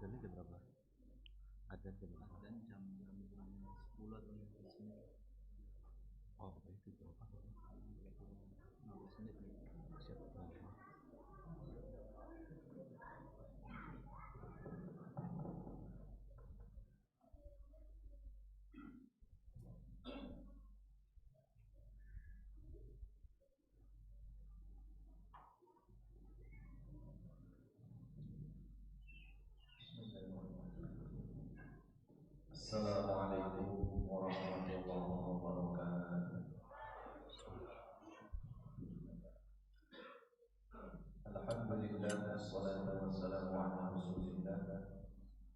Adzannya jam berapa? Adzan jam berapa? Adzan jam 10 atau 15 menit. Oh, itu berapa? 15 menit. Siap. Assalamualaikum warahmatullahi wabarakatuh. Alhamdulillah, wassalatu wassalamu ala rasulillah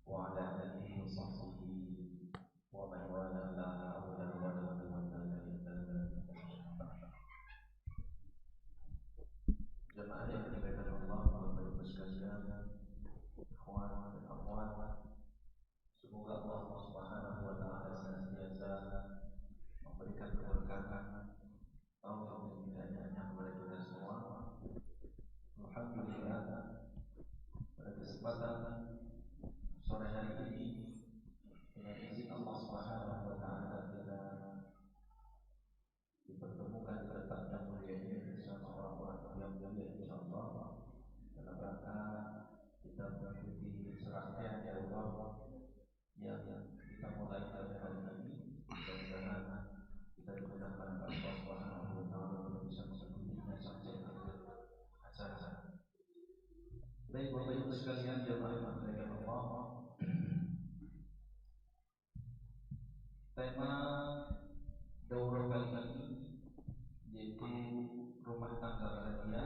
wa ala alihi wa sahbihi wa man wala la hawla wa la quwwata illa billah. Jemaah yang dimuliakan Allah, Bapak Ibu sekalian, ikhwan dan akhwat, semoga Allah Subhanahu wa taala senantiasa memberikan keberkahan, taufik dan hidayahnya kepada kita semua. Alhamdulillah, pada kesempatan sore hari ini dengan izin Allah Subhanahu wa taala kita dipertemukan di tempat yang mulia ini bersama orang-orang yang mulia insyaallah dalam rangka kita mengikuti serangkaian dialog yang kita mulai pada hari ini. Mudah-mudahan kita dimudahkan oleh Allah Subhanahu wa taala untuk bisa mengikutinya sampai akhir acara. Baik Bapak Ibu sekalian, jemaah yang dimuliakan Allah, tema daurah kali ini yaitu rumah tangga bahagia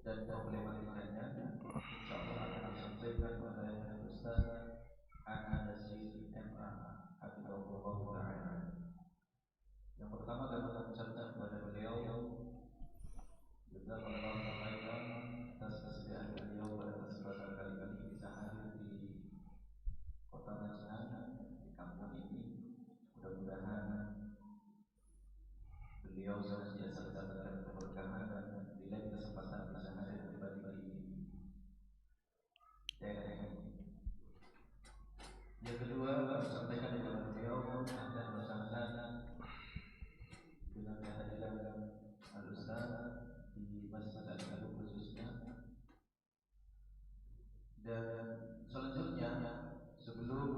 dan problematikanya. Insyaallah akan disampaikan oleh Ustaz Ana Yasir MA Hafizahullah Ta'ala. Yang pertama kami mengucapkan kepada beliau jazakallahu khairan atas kesediaan beliau pada kesempatan kali ini bisa hadir di Kota Majnun, di kampung ini. Mudah-mudahan beliau senantiasa mendapatkan keberkahan dan bila kesempatan bisa hadir kembali di daerah ini. Yang kedua, sampaikan kepada beliau dan bersama dengan kehadiran Al-Ustaz di Masjid Al-Qadum khususnya. Dan selanjutnya, sebelum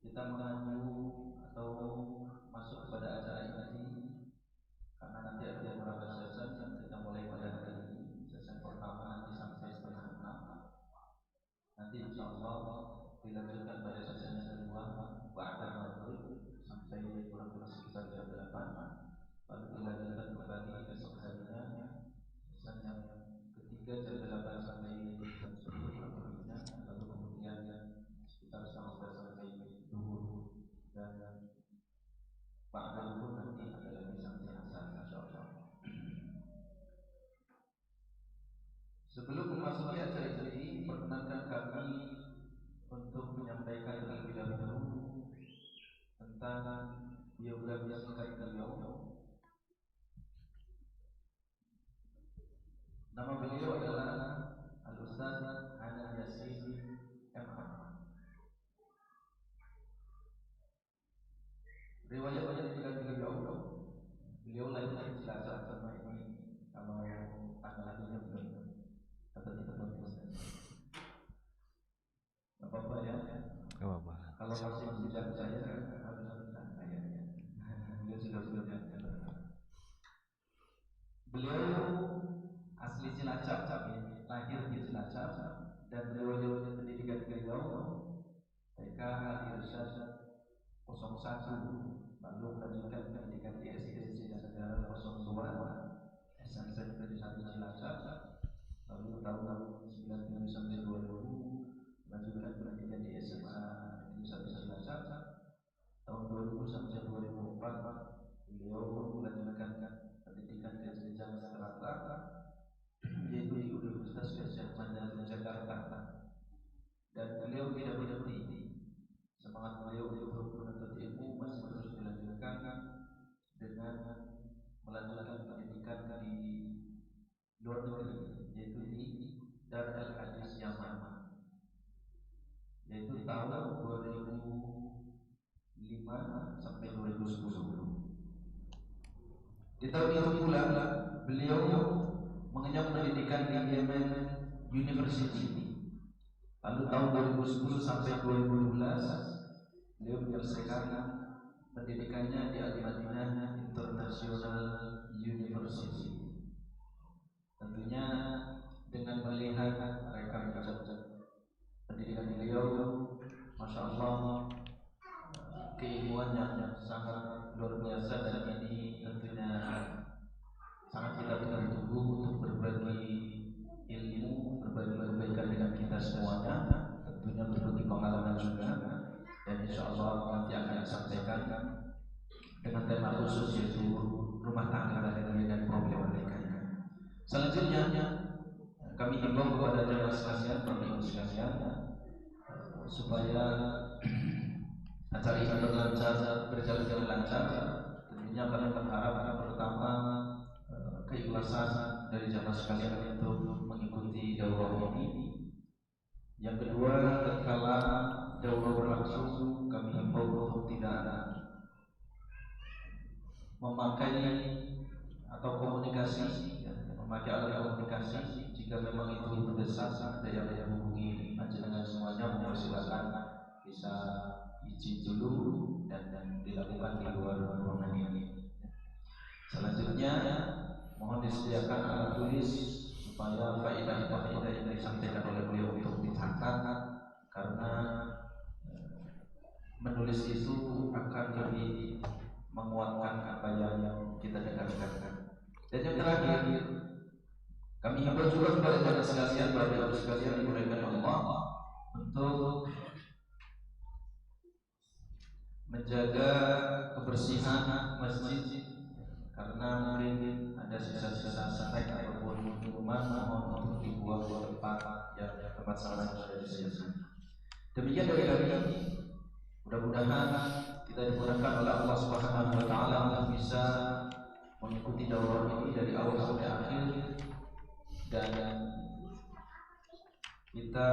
kita mengacu atau masuk kepada acara ini, karena nanti ada beberapa sesi yang kita mulai pada hari ini. Sesi pertama nanti sampai setengah 6. Nanti insyaallah dilanjutkan pada sesi yang kedua ba'da maghrib sampai kurang lebih sekitar jam 8. Lalu dilanjutkan kembali esok harinya sesi yang ketiga jam 8 sampai jam 10 kurang lebihnya. Lalu kemudian sekitar setengah 11 sampai zuhur dan ba'da zuhur nanti ada lagi sampai asar insyaallah. Sebelum memasuki acara ini, perkenankan kami untuk menyampaikan terlebih dahulu tentang biografi singkat beliau. Nama beliau adalah Al-Ustaz Ana Yasir MA. Riwayat beliau lahir di Cilacap sama ini. Kalau tanggal lahirnya belum dapat ditemukan. Gak apa-apa ya. Gak apa-apa. Kalau masih bujang saya harus minta kayaknya. Beliau sudah bujang. Beliau asli Cilacap, lahir di Cilacap, dan beliau pendidikan beliau TK Al-Irsyad 01, lalu melanjutkan pendidikan di SD Sejarah 02, SMP Negeri 1 Cilacap, lalu tahun 1999 sampai 2000 melanjutkan pendidikan di SMA Negeri 1 Cilacap. Tahun 2000 sampai 2004 beliau melanjutkan pendidikan ke jenjang seterata yaitu di Universitas Gadjah Mada Jakarta. Dan beliau tidak berhenti. Semangat beliau untuk menuntut ilmu masih terus dilanjutkan dengan melanjutkan pendidikan di luar negeri, yaitu di Darul Hadis Yaman. sampai 2010. Di tahun itu pula beliau mengenyam pendidikan di Yemen University. Lalu tahun 2010 sampai 2012 beliau menyelesaikan pendidikannya di Al-Madinah International University. Tentunya dengan melihat rekam pendidikan beliau, masya Allah, keilmuannya sangat luar biasa, dan ini tentunya sangat kita tunggu untuk berbagi ilmu, berbagi kebaikan dengan kita semuanya, tentunya berbagi pengalaman juga, dan insya Allah nanti akan disampaikan dengan tema khusus yaitu rumah tangga dan problematikanya. Selanjutnya kami himbau kepada jemaah sekalian, Bapak Ibu sekalian, supaya acara ini berjalan dengan lancar. Tentunya kami berharap pertama keikhlasan dari jemaah sekalian untuk mengikuti daurah ini. Yang kedua, tatkala daurah berlangsung, kami himbau untuk tidak memakai atau komunikasi, memakai alat komunikasi. Jika memang itu mendesak, ada yang menghubungi panjenengan semuanya, mempersilakan bisa izin dulu dan dilakukan di luar ruangan ini. Selanjutnya mohon disediakan alat tulis supaya faedah yang disampaikan oleh beliau untuk dicatat, karena menulis itu akan lebih menguatkan apa yang kita dengarkan. Dan yang terakhir, kami himbau juga kepada jemaah sekalian, Bapak Ibu sekalian dimuliakan Allah, untuk menjaga kebersihan masjid, karena mungkin ada sisa-sisa snack ataupun minuman, mohon untuk dibuang di tempat salah yang sudah disediakan. Demikian dari kami. Mudah-mudahan kita dimudahkan oleh Allah Subhanahu wa taala untuk bisa mengikuti daurah ini dari awal sampai akhir, dan kita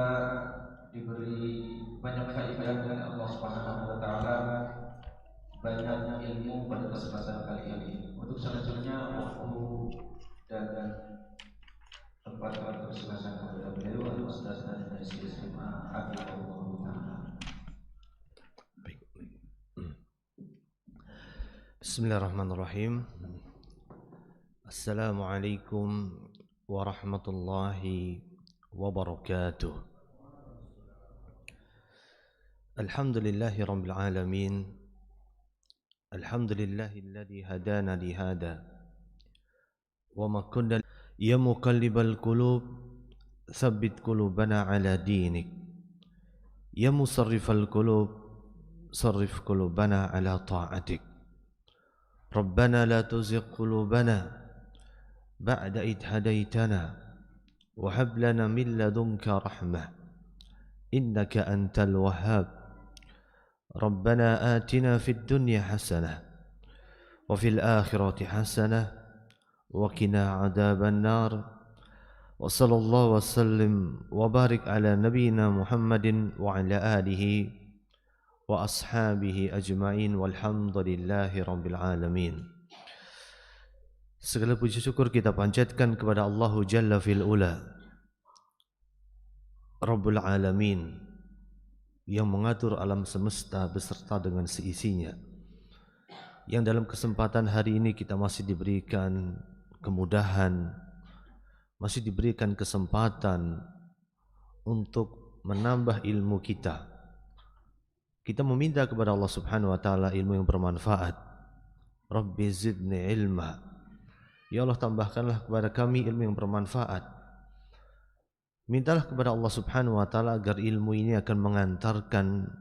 diberi banyak faedah dari Allah Subhanahu wa taala, banyak ilmu pada kesempatan kali ini. Untuk selanjutnya waktu dan tempat persilakan kepada beliau Ustaz dan Istri Abdullah Taala. Bismillahirrahmanirrahim. Assalamualaikum warahmatullahi wabarakatuh. Alhamdulillahi rabbil alamin. Alhamdulillahilladzi hadana li hada wa ma kunna ya muqallibal qulub tsabbit qulubana ala dinik, ya musarrifal qulub sarrif qulubana ala ta'atik. Rabbana la tuzigh qulubana ba'da idh hadaitana wa hab lana min ladunka rahmah innaka antal wahhab. Rabbana atina fid dunya hasanah wa fil akhirati hasanah wa qina adzaban nar. Wa sallallahu wa sallim wa barik ala nabiyyina Muhammadin wa ala alihi wa ashabihi ajma'in walhamdulillahi rabbil alamin. Segala puji syukur kita panjatkan kepada Allah Jalla fil Ula, Rabbul Alamin, yang mengatur alam semesta beserta dengan seisinya, yang dalam kesempatan hari ini kita masih diberikan kemudahan, masih diberikan kesempatan untuk menambah ilmu kita. Kita meminta kepada Allah Subhanahu wa taala ilmu yang bermanfaat. Rabbi zidni ilma. Ya Allah, tambahkanlah kepada kami ilmu yang bermanfaat. Mintalah kepada Allah Subhanahu wa taala agar ilmu ini akan mengantarkan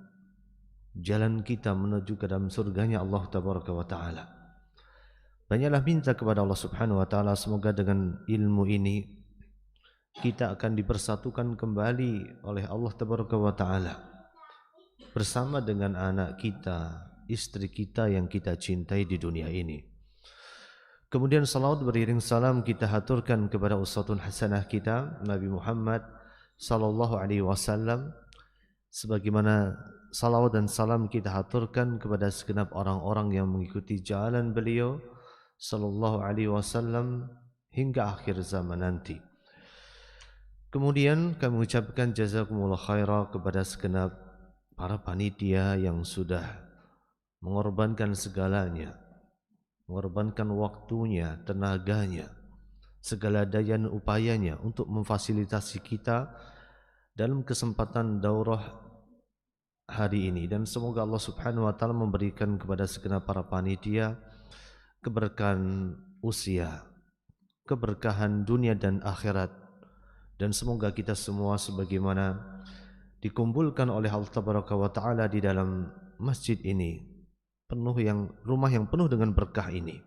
jalan kita menuju ke dalam surganya Allah Tabaraka wa taala. Banyaklah minta kepada Allah Subhanahu wa taala semoga dengan ilmu ini kita akan dipersatukan kembali oleh Allah Tabaraka wa taala bersama dengan anak kita, istri kita yang kita cintai di dunia ini. Kemudian salawat beriring salam kita haturkan kepada uswatun hasanah kita Nabi Muhammad sallallahu alaihi wasallam, sebagaimana salawat dan salam kita haturkan kepada segenap orang-orang yang mengikuti jalan beliau sallallahu alaihi wasallam hingga akhir zaman nanti. Kemudian kami ucapkan jazakumullah khairah kepada segenap para panitia yang sudah mengorbankan segalanya, mengorbankan waktunya, tenaganya, segala daya dan upayanya untuk memfasilitasi kita dalam kesempatan daurah hari ini, dan semoga Allah Subhanahu wa taala memberikan kepada segenap para panitia keberkahan usia, keberkahan dunia dan akhirat, dan semoga kita semua sebagaimana dikumpulkan oleh Allah Tabaraka wa taala di dalam masjid ini, rumah yang penuh dengan berkah ini.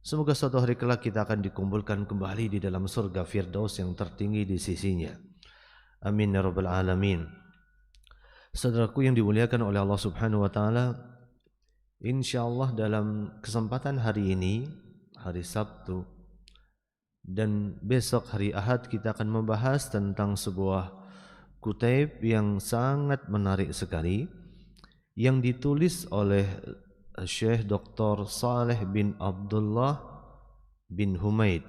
Semoga suatu hari kelak kita akan dikumpulkan kembali di dalam surga Firdaus yang tertinggi di sisinya. Amin ya rabbal alamin. Saudaraku yang dimuliakan oleh Allah Subhanahu wa taala, insyaallah dalam kesempatan hari ini, hari Sabtu, dan besok hari Ahad, kita akan membahas tentang sebuah kutaib yang sangat menarik sekali yang ditulis oleh Syekh Dr. Saleh bin Abdullah bin Humaid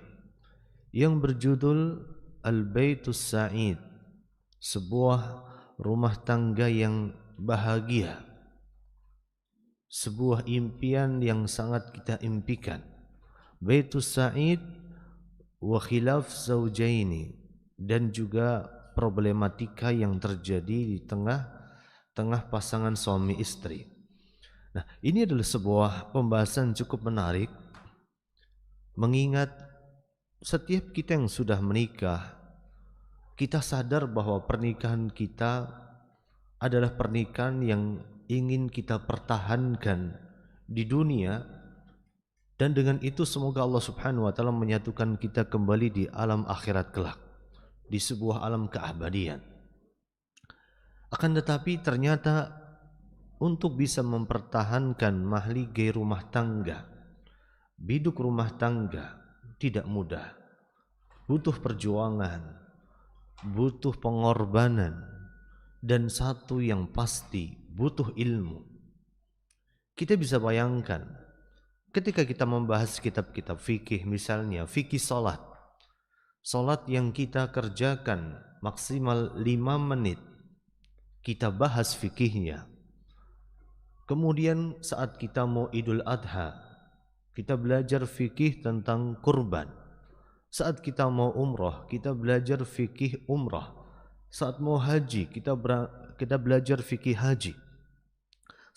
yang berjudul Al-Baitus Sa'id, sebuah rumah tangga yang bahagia, sebuah impian yang sangat kita impikan. Baitus Sa'id wa khilaf zaujaini, dan juga problematika yang terjadi di tengah pasangan suami istri. Nah, ini adalah sebuah pembahasan cukup menarik, mengingat setiap kita yang sudah menikah, kita sadar bahwa pernikahan kita adalah pernikahan yang ingin kita pertahankan di dunia, dan dengan itu semoga Allah Subhanahu wa taala menyatukan kita kembali di alam akhirat kelak, di sebuah alam keabadian. Akan tetapi ternyata untuk bisa mempertahankan mahligai rumah tangga, biduk rumah tangga, tidak mudah. Butuh perjuangan, butuh pengorbanan, dan satu yang pasti, butuh ilmu. Kita bisa bayangkan ketika kita membahas kitab-kitab fikih, misalnya fikih salat yang kita kerjakan maksimal 5 menit, kita bahas fikihnya. Kemudian saat kita mau Idul Adha, kita belajar fikih tentang kurban. Saat kita mau umrah, kita belajar fikih umrah. Saat mau haji, kita belajar fikih haji.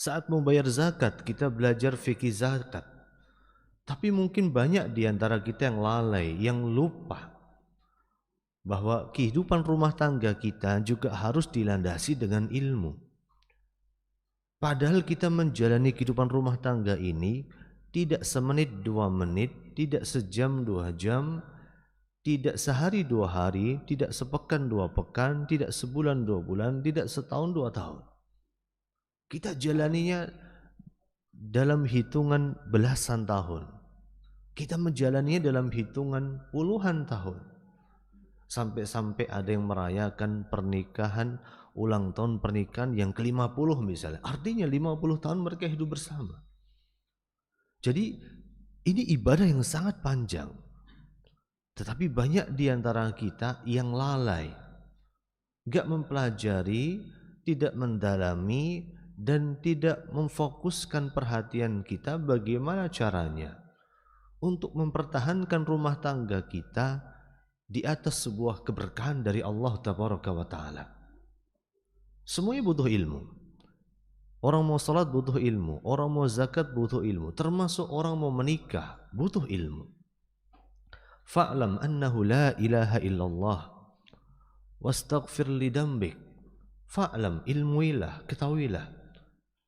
Saat mau bayar zakat, kita belajar fikih zakat. Tapi mungkin banyak di antara kita yang lalai, yang lupa bahwa kehidupan rumah tangga kita juga harus dilandasi dengan ilmu. Padahal kita menjalani kehidupan rumah tangga ini tidak semenit 2 menit, tidak sejam 2 jam, tidak sehari 2 hari, tidak sepekan 2 pekan, tidak sebulan 2 bulan, tidak setahun 2 tahun. Kita jalaninya dalam hitungan belasan tahun. Kita menjalaninya dalam hitungan puluhan tahun. Sampai-sampai ada yang merayakan pernikahan, ulang tahun pernikahan yang ke-50 misalnya. Artinya 50 tahun mereka hidup bersama. Jadi ini ibadah yang sangat panjang. Tetapi banyak di antara kita yang lalai, gak mempelajari, tidak mendalami, dan tidak memfokuskan perhatian kita bagaimana caranya untuk mempertahankan rumah tangga kita di atas sebuah keberkahan dari Allah Tabaraka wa Ta'ala. Semuanya butuh ilmu. Orang mau salat butuh ilmu, orang mau zakat butuh ilmu, termasuk orang mau menikah butuh ilmu. Fa'lam annahu la ilaha illallah wastaghfir li dambik. Fa'lam, ilmuilah, ketahuilah,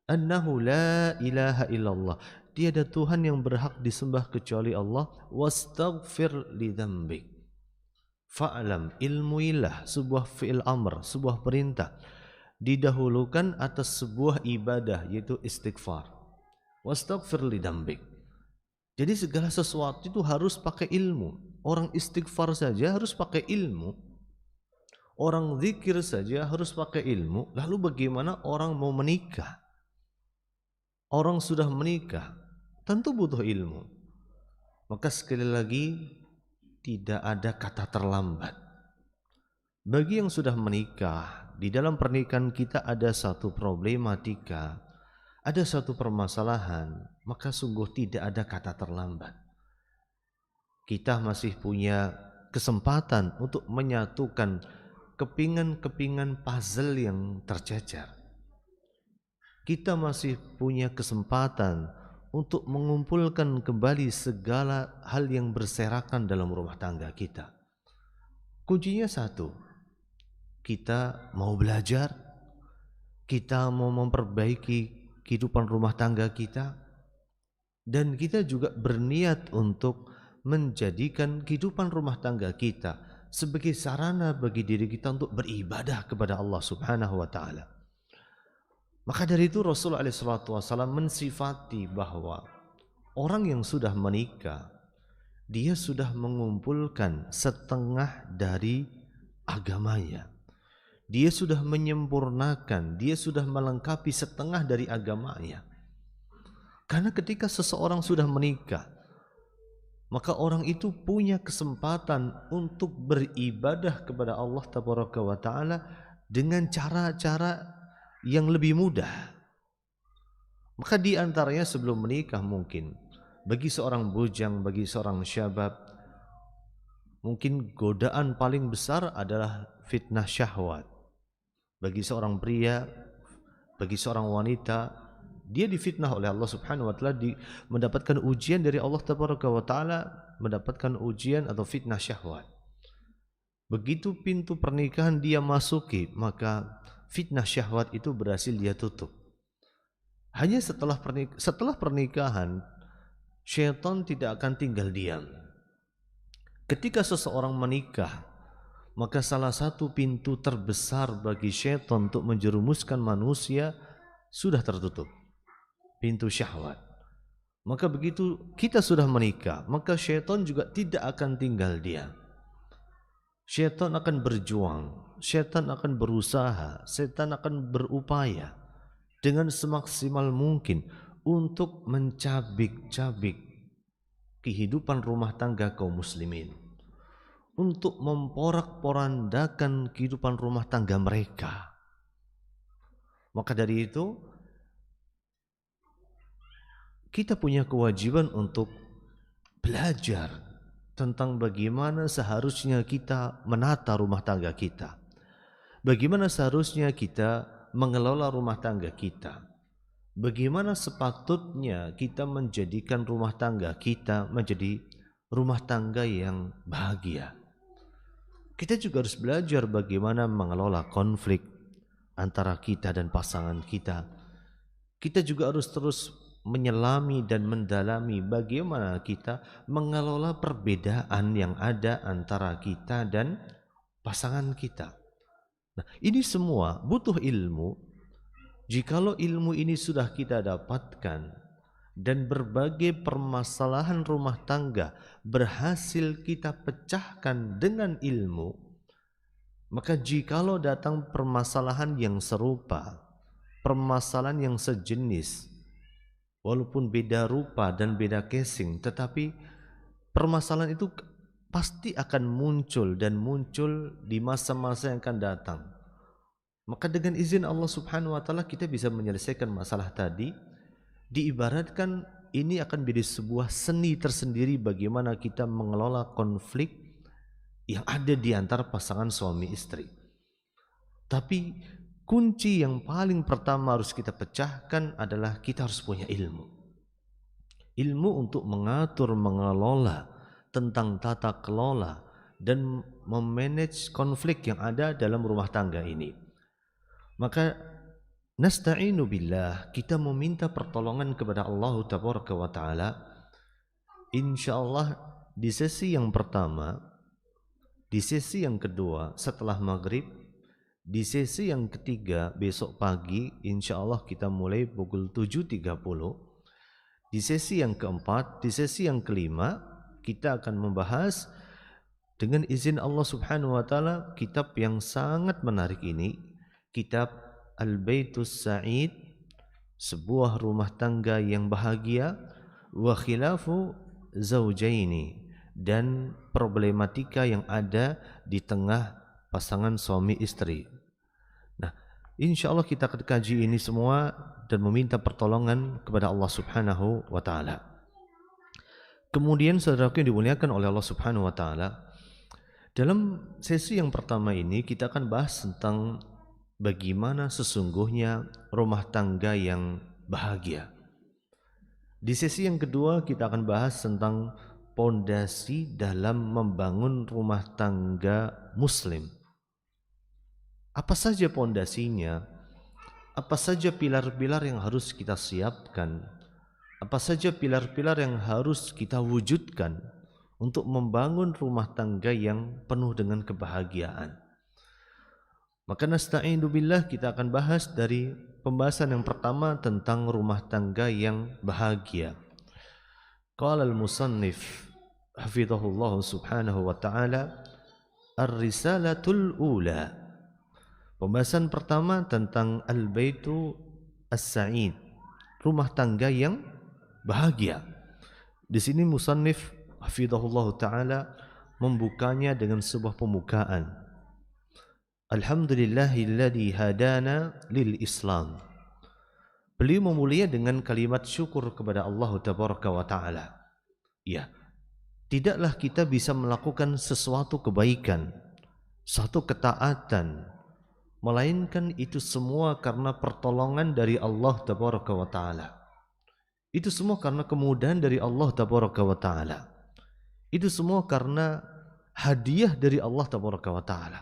annahu la ilaha illallah, tiada Tuhan yang berhak disembah kecuali Allah, wastaghfir li dambik. Fa'lam, ilmuilah, sebuah fi'il amr, sebuah perintah didahulukan atas sebuah ibadah, yaitu istighfar. Wastaghfir li dambik. Jadi segala sesuatu itu harus pakai ilmu. Orang istighfar saja harus pakai ilmu. Orang zikir saja harus pakai ilmu, lalu bagaimana orang mau menikah? Orang sudah menikah, tentu butuh ilmu. Maka sekali lagi, tidak ada kata terlambat. Bagi yang sudah menikah, di dalam pernikahan kita ada satu problematika, ada satu permasalahan, maka sungguh tidak ada kata terlambat. Kita masih punya kesempatan untuk menyatukan kepingan-kepingan puzzle yang tercecer. Kita masih punya kesempatan untuk mengumpulkan kembali segala hal yang berserakan dalam rumah tangga kita. Kuncinya satu, kita mau belajar, kita mau memperbaiki kehidupan rumah tangga kita, dan kita juga berniat untuk menjadikan kehidupan rumah tangga kita sebagai sarana bagi diri kita untuk beribadah kepada Allah Subhanahu wa Ta'ala. Maka dari itu Rasulullah SAW mensifati bahwa orang yang sudah menikah, dia sudah mengumpulkan setengah dari agamanya. Dia sudah menyempurnakan, dia sudah melengkapi setengah dari agamanya. Karena ketika seseorang sudah menikah, maka orang itu punya kesempatan untuk beribadah kepada Allah Tabaraka wa Ta'ala dengan cara-cara yang lebih mudah. Maka di antaranya sebelum menikah mungkin bagi seorang bujang, bagi seorang syabab, mungkin godaan paling besar adalah fitnah syahwat. Bagi seorang pria, bagi seorang wanita, dia difitnah oleh Allah Subhanahu wa Ta'ala, mendapatkan ujian dari Allah Tabaraka wa Ta'ala, mendapatkan ujian atau fitnah syahwat. Begitu pintu pernikahan dia masuki, maka fitnah syahwat itu berhasil dia tutup. Hanya setelah pernikahan, syaitan tidak akan tinggal diam. Ketika seseorang menikah, maka salah satu pintu terbesar bagi syaitan untuk menjerumuskan manusia sudah tertutup, pintu syahwat. Maka begitu kita sudah menikah, maka syaitan juga tidak akan tinggal diam. Syaitan akan berjuang, syaitan akan berusaha, syaitan akan berupaya dengan semaksimal mungkin untuk mencabik-cabik kehidupan rumah tangga kaum muslimin, untuk memporak-porandakan kehidupan rumah tangga mereka. Maka dari itu, kita punya kewajiban untuk belajar tentang bagaimana seharusnya kita menata rumah tangga kita, bagaimana seharusnya kita mengelola rumah tangga kita, bagaimana sepatutnya kita menjadikan rumah tangga kita menjadi rumah tangga yang bahagia. Kita juga harus belajar bagaimana mengelola konflik antara kita dan pasangan kita. Kita juga harus terus menyelami dan mendalami bagaimana kita mengelola perbedaan yang ada antara kita dan pasangan kita. Nah, ini semua butuh ilmu. Jikalau ilmu ini sudah kita dapatkan dan berbagai permasalahan rumah tangga berhasil kita pecahkan dengan ilmu, maka jikalau datang permasalahan yang serupa, permasalahan yang sejenis, walaupun beda rupa dan beda casing, tetapi permasalahan itu pasti akan muncul dan muncul di masa-masa yang akan datang. Maka dengan izin Allah Subhanahu wa Ta'ala kita bisa menyelesaikan masalah tadi. Diibaratkan ini akan menjadi sebuah seni tersendiri bagaimana kita mengelola konflik yang ada di antara pasangan suami istri. Tapi kunci yang paling pertama harus kita pecahkan adalah kita harus punya ilmu. Ilmu untuk mengatur, mengelola tentang tata kelola dan memanage konflik yang ada dalam rumah tangga ini. Maka nasta'inu billah, kita meminta pertolongan kepada Allah Tabaraka wa Ta'ala. InsyaAllah di sesi yang pertama, di sesi yang kedua setelah maghrib, di sesi yang ketiga besok pagi, InsyaAllah kita mulai pukul 7.30. Di sesi yang keempat, di sesi yang kelima, kita akan membahas Dengan izin Allah Subhanahu wa taala, kitab yang sangat menarik ini, kitab Al-Baitus Sa'id, sebuah rumah tangga yang bahagia, wa khilafu zaujaini, dan problematika yang ada di tengah pasangan suami istri. Nah, insya Allah kita akan kaji ini semua dan meminta pertolongan kepada Allah Subhanahu wa taala. Kemudian saudaraku yang dimuliakan oleh Allah Subhanahu wa taala, dalam sesi yang pertama ini kita akan bahas tentang bagaimana sesungguhnya rumah tangga yang bahagia. Di sesi yang kedua kita akan bahas tentang pondasi dalam membangun rumah tangga muslim. Apa saja pondasinya? Apa saja pilar-pilar yang harus kita siapkan? Apa saja pilar-pilar yang harus kita wujudkan untuk membangun rumah tangga yang penuh dengan kebahagiaan? Maka nasta'inu billah, kita akan bahas dari pembahasan yang pertama tentang rumah tangga yang bahagia. Qala al-musannif hafizahullah subhanahu wa ta'ala, ar-risalatul ula. Pembahasan pertama tentang al-baitu as-sa'id, rumah tangga yang bahagia. Di sini musannif hafizahullah ta'ala membukanya dengan sebuah pembukaan. Alhamdulillahilladzi hadana lil Islam. Beliau memulia dengan kalimat syukur kepada Allah Tabaraka wa Ta'ala. Ya, tidaklah kita bisa melakukan sesuatu kebaikan, satu ketaatan, melainkan itu semua karena pertolongan dari Allah Tabaraka wa Ta'ala. Itu semua karena kemudahan dari Allah Tabaraka wa Ta'ala. Itu semua karena hadiah dari Allah Tabaraka wa Ta'ala.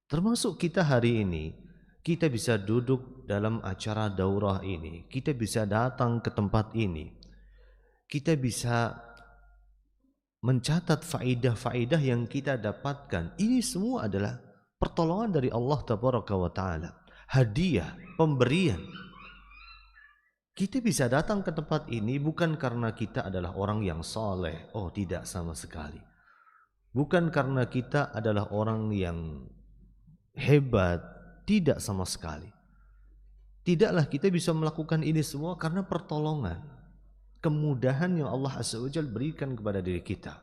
Termasuk kita hari ini, kita bisa duduk dalam acara daurah ini, kita bisa datang ke tempat ini, kita bisa mencatat faidah-faidah yang kita dapatkan. Ini semua adalah pertolongan dari Allah Tabaraka wa Ta'ala, hadiah, pemberian. Kita bisa datang ke tempat ini bukan karena kita adalah orang yang saleh. Oh, tidak sama sekali. Bukan karena kita adalah orang yang hebat, tidak sama sekali. Tidaklah kita bisa melakukan ini semua karena pertolongan, kemudahan yang Allah Azza wa Jalla berikan kepada diri kita.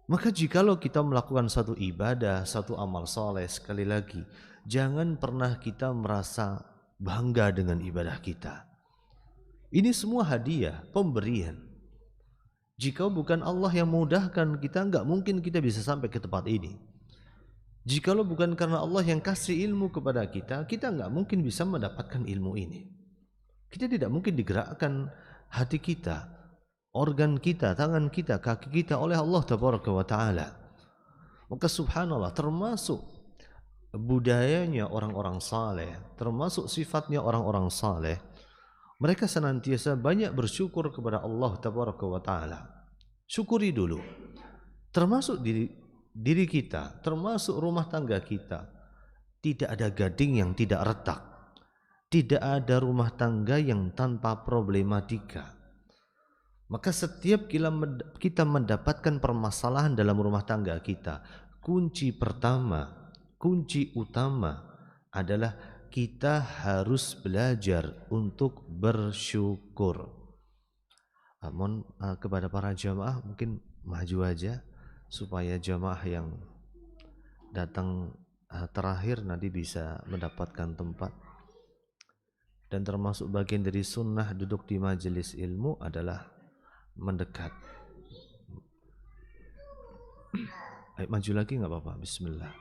Maka jikalau kita melakukan satu ibadah, satu amal saleh, sekali lagi, jangan pernah kita merasa bangga dengan ibadah kita. Ini semua hadiah, pemberian. Jika bukan Allah yang mudahkan kita, enggak mungkin kita bisa sampai ke tempat ini. Jikalau bukan karena Allah yang kasih ilmu kepada kita, kita enggak mungkin bisa mendapatkan ilmu ini. Kita tidak mungkin digerakkan hati kita, organ kita, tangan kita, kaki kita oleh Allah Tabaraka wa Ta'ala. Maka subhanallah, termasuk budayanya orang-orang saleh, termasuk sifatnya orang-orang saleh, mereka senantiasa banyak bersyukur kepada Allah Tabaraka wa Ta'ala. Syukuri dulu. Termasuk diri kita, termasuk rumah tangga kita. Tidak ada gading yang tidak retak. Tidak ada rumah tangga yang tanpa problematika. Maka setiap kita mendapatkan permasalahan dalam rumah tangga kita, kunci pertama, kunci utama adalah kita harus belajar untuk bersyukur. Mohon kepada para jamaah mungkin maju aja supaya jamaah yang datang terakhir nanti bisa mendapatkan tempat. Dan termasuk bagian dari sunnah duduk di majelis ilmu adalah mendekat. Ayo maju lagi nggak apa-apa. Bismillah.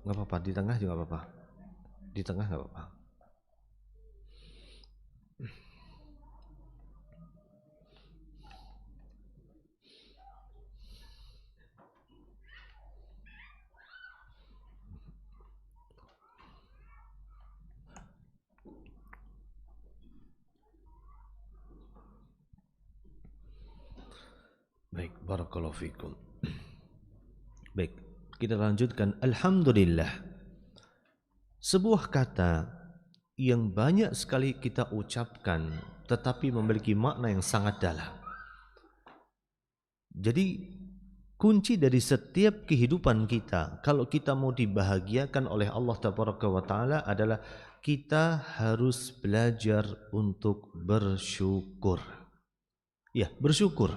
Nggak apa-apa, di tengah juga nggak apa-apa. Di tengah nggak apa-apa. Baik, barakallahu fikum. Baik, kita lanjutkan. Alhamdulillah. Sebuah kata yang banyak sekali kita ucapkan tetapi memiliki makna yang sangat dalam. Jadi kunci dari setiap kehidupan kita, kalau kita mau dibahagiakan oleh Allah Tabaraka wa Ta'ala, adalah kita harus belajar untuk bersyukur. Ya, bersyukur.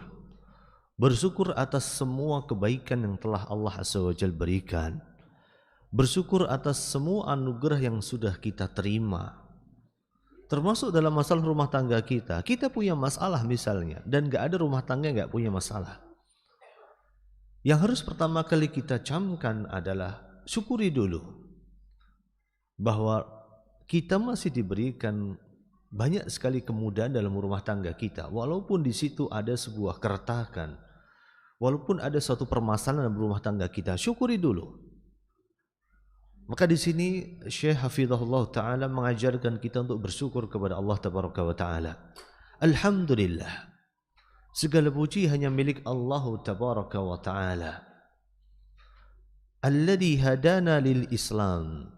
Bersyukur atas semua kebaikan yang telah Allah Azza wa Jalla berikan. Bersyukur atas semua anugerah yang sudah kita terima. Termasuk dalam masalah rumah tangga kita. Kita punya masalah misalnya, dan gak ada rumah tangga yang gak punya masalah. Yang harus pertama kali kita camkan adalah syukuri dulu bahwa kita masih diberikan banyak sekali kemudahan dalam rumah tangga kita. Walaupun di situ ada sebuah keretakan, walaupun ada suatu permasalahan dalam rumah tangga kita, syukuri dulu. Maka di sini Syekh Hafizahullah Ta'ala mengajarkan kita untuk bersyukur kepada Allah Tabaraka wa Ta'ala. Alhamdulillah, segala puji hanya milik Allah Tabaraka wa Ta'ala. Alladhi hadana lil Islam.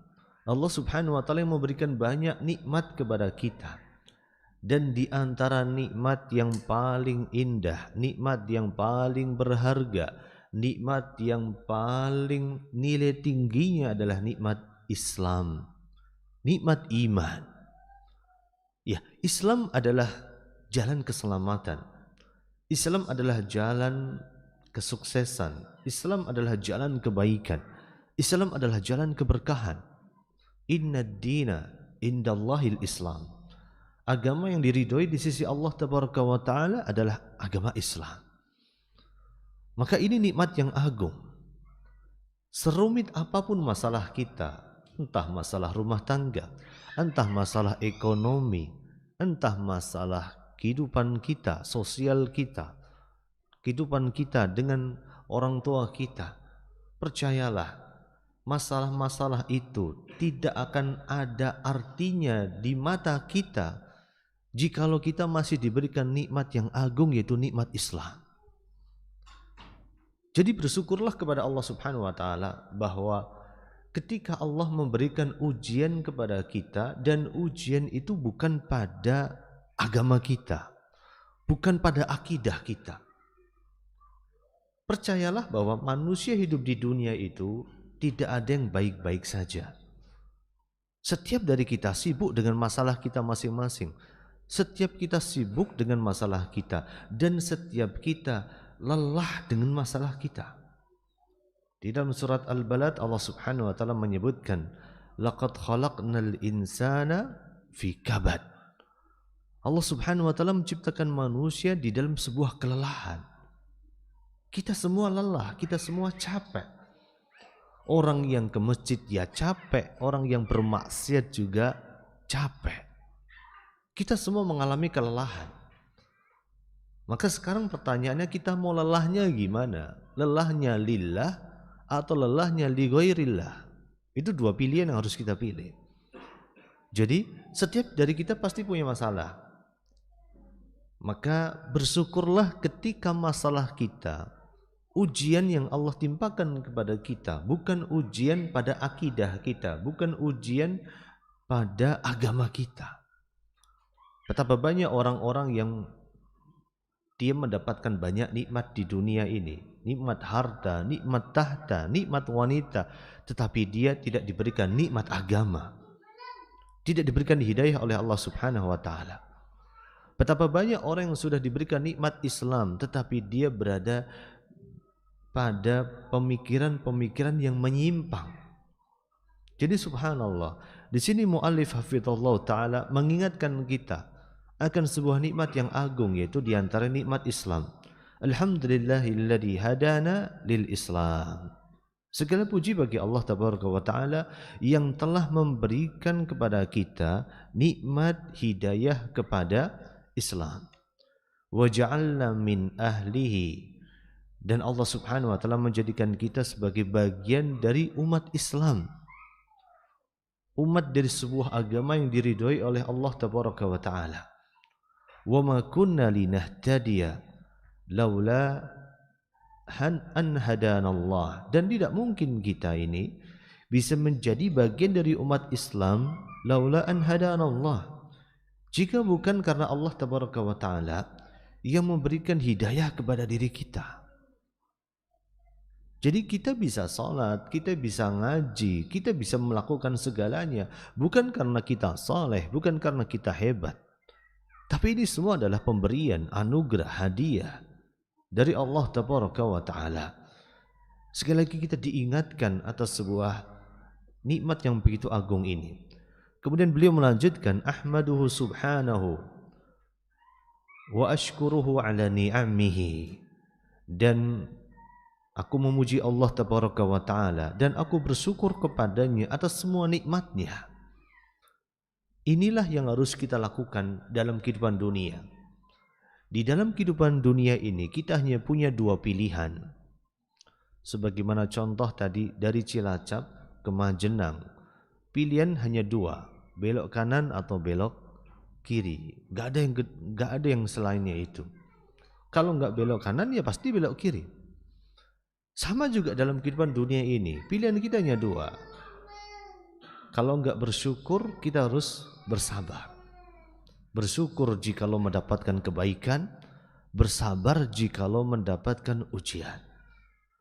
Allah Subhanahu wa Ta'ala yang memberikan banyak nikmat kepada kita. Dan di antara nikmat yang paling indah, nikmat yang paling berharga, nikmat yang paling nilai tingginya adalah nikmat Islam, nikmat iman. Ya, Islam adalah jalan keselamatan. Islam adalah jalan kesuksesan. Islam adalah jalan kebaikan. Islam adalah jalan keberkahan. Inna ad-dina indallahil Islam. Agama yang diridhoi di sisi Allah Tabaraka wa Ta'ala adalah agama Islam. Maka ini nikmat yang agung. Serumit apapun masalah kita, entah masalah rumah tangga, entah masalah ekonomi, entah masalah kehidupan kita, sosial kita, kehidupan kita dengan orang tua kita, percayalah, masalah-masalah itu tidak akan ada artinya di mata kita jikalau kita masih diberikan nikmat yang agung, yaitu nikmat Islam. Jadi bersyukurlah kepada Allah Subhanahu wa Ta'ala bahwa ketika Allah memberikan ujian kepada kita, dan ujian itu bukan pada agama kita, bukan pada akidah kita. Percayalah bahwa manusia hidup di dunia itu tidak ada yang baik-baik saja. Setiap dari kita sibuk dengan masalah kita masing-masing. Setiap kita sibuk dengan masalah kita, dan setiap kita lelah dengan masalah kita. Di dalam surat Al-Balad Allah Subhanahu wa Ta'ala menyebutkan, laqad khalaqnal insana fi kabad. Allah Subhanahu wa Ta'ala menciptakan manusia di dalam sebuah kelelahan. Kita semua lelah, kita semua capek. Orang yang ke masjid ya capek, orang yang bermaksiat juga capek. Kita semua mengalami kelelahan. Maka sekarang pertanyaannya, kita mau lelahnya gimana? Lelahnya lillah atau lelahnya li ghairillah? Itu dua pilihan yang harus kita pilih. Jadi setiap dari kita pasti punya masalah. Maka bersyukurlah ketika masalah kita, ujian yang Allah timpakan kepada kita, bukan ujian pada akidah kita, bukan ujian pada agama kita. Betapa banyak orang-orang yang dia mendapatkan banyak nikmat di dunia ini, nikmat harta, nikmat tahta, nikmat wanita, tetapi dia tidak diberikan nikmat agama, tidak diberikan hidayah oleh Allah Subhanahu wa Ta'ala. Betapa banyak orang yang sudah diberikan nikmat Islam, tetapi dia berada pada pemikiran-pemikiran yang menyimpang. Jadi subhanallah, di sini muallif hafizallahu taala mengingatkan kita akan sebuah nikmat yang agung, yaitu di antara nikmat Islam. Alhamdulillahilladzi hadana lil Islam. Segala puji bagi Allah Tabaraka wa Ta'ala yang telah memberikan kepada kita nikmat hidayah kepada Islam. Wa ja'alna min ahlihi, dan Allah Subhanahu wa Ta'ala menjadikan kita sebagai bagian dari umat Islam, umat dari sebuah agama yang diridhoi oleh Allah Tabaraka wa Ta'ala. Wa ma kunna linahtadiya laula an hadanallah, dan tidak mungkin kita ini bisa menjadi bagian dari umat Islam laula an hadanallah, Jika bukan karena Allah Tabaraka wa Ta'ala yang memberikan hidayah kepada diri kita. Jadi kita bisa salat, kita bisa ngaji, kita bisa melakukan segalanya. Bukan karena kita saleh, bukan karena kita hebat. Tapi ini semua adalah pemberian, anugerah, hadiah dari Allah Tabaraka wa Ta'ala. Sekali lagi kita diingatkan atas sebuah nikmat yang begitu agung ini. Kemudian beliau melanjutkan, ahmaduhu subhanahu wa ashkuruhu ala ni'amihi. Dan aku memuji Allah Tabaraka wa Ta'ala dan aku bersyukur kepadanya atas semua nikmatnya. Inilah yang harus kita lakukan dalam kehidupan dunia. Di dalam kehidupan dunia ini kita hanya punya dua pilihan. Sebagaimana contoh tadi dari Cilacap ke Majenang, pilihan hanya dua, belok kanan atau belok kiri. Gak ada yang selainnya itu. Kalau nggak belok kanan ya pasti belok kiri. Sama juga dalam kehidupan dunia ini, pilihan kita hanya dua. Kalau nggak bersyukur, kita harus bersabar. Bersyukur jikalau mendapatkan kebaikan, bersabar jikalau mendapatkan ujian.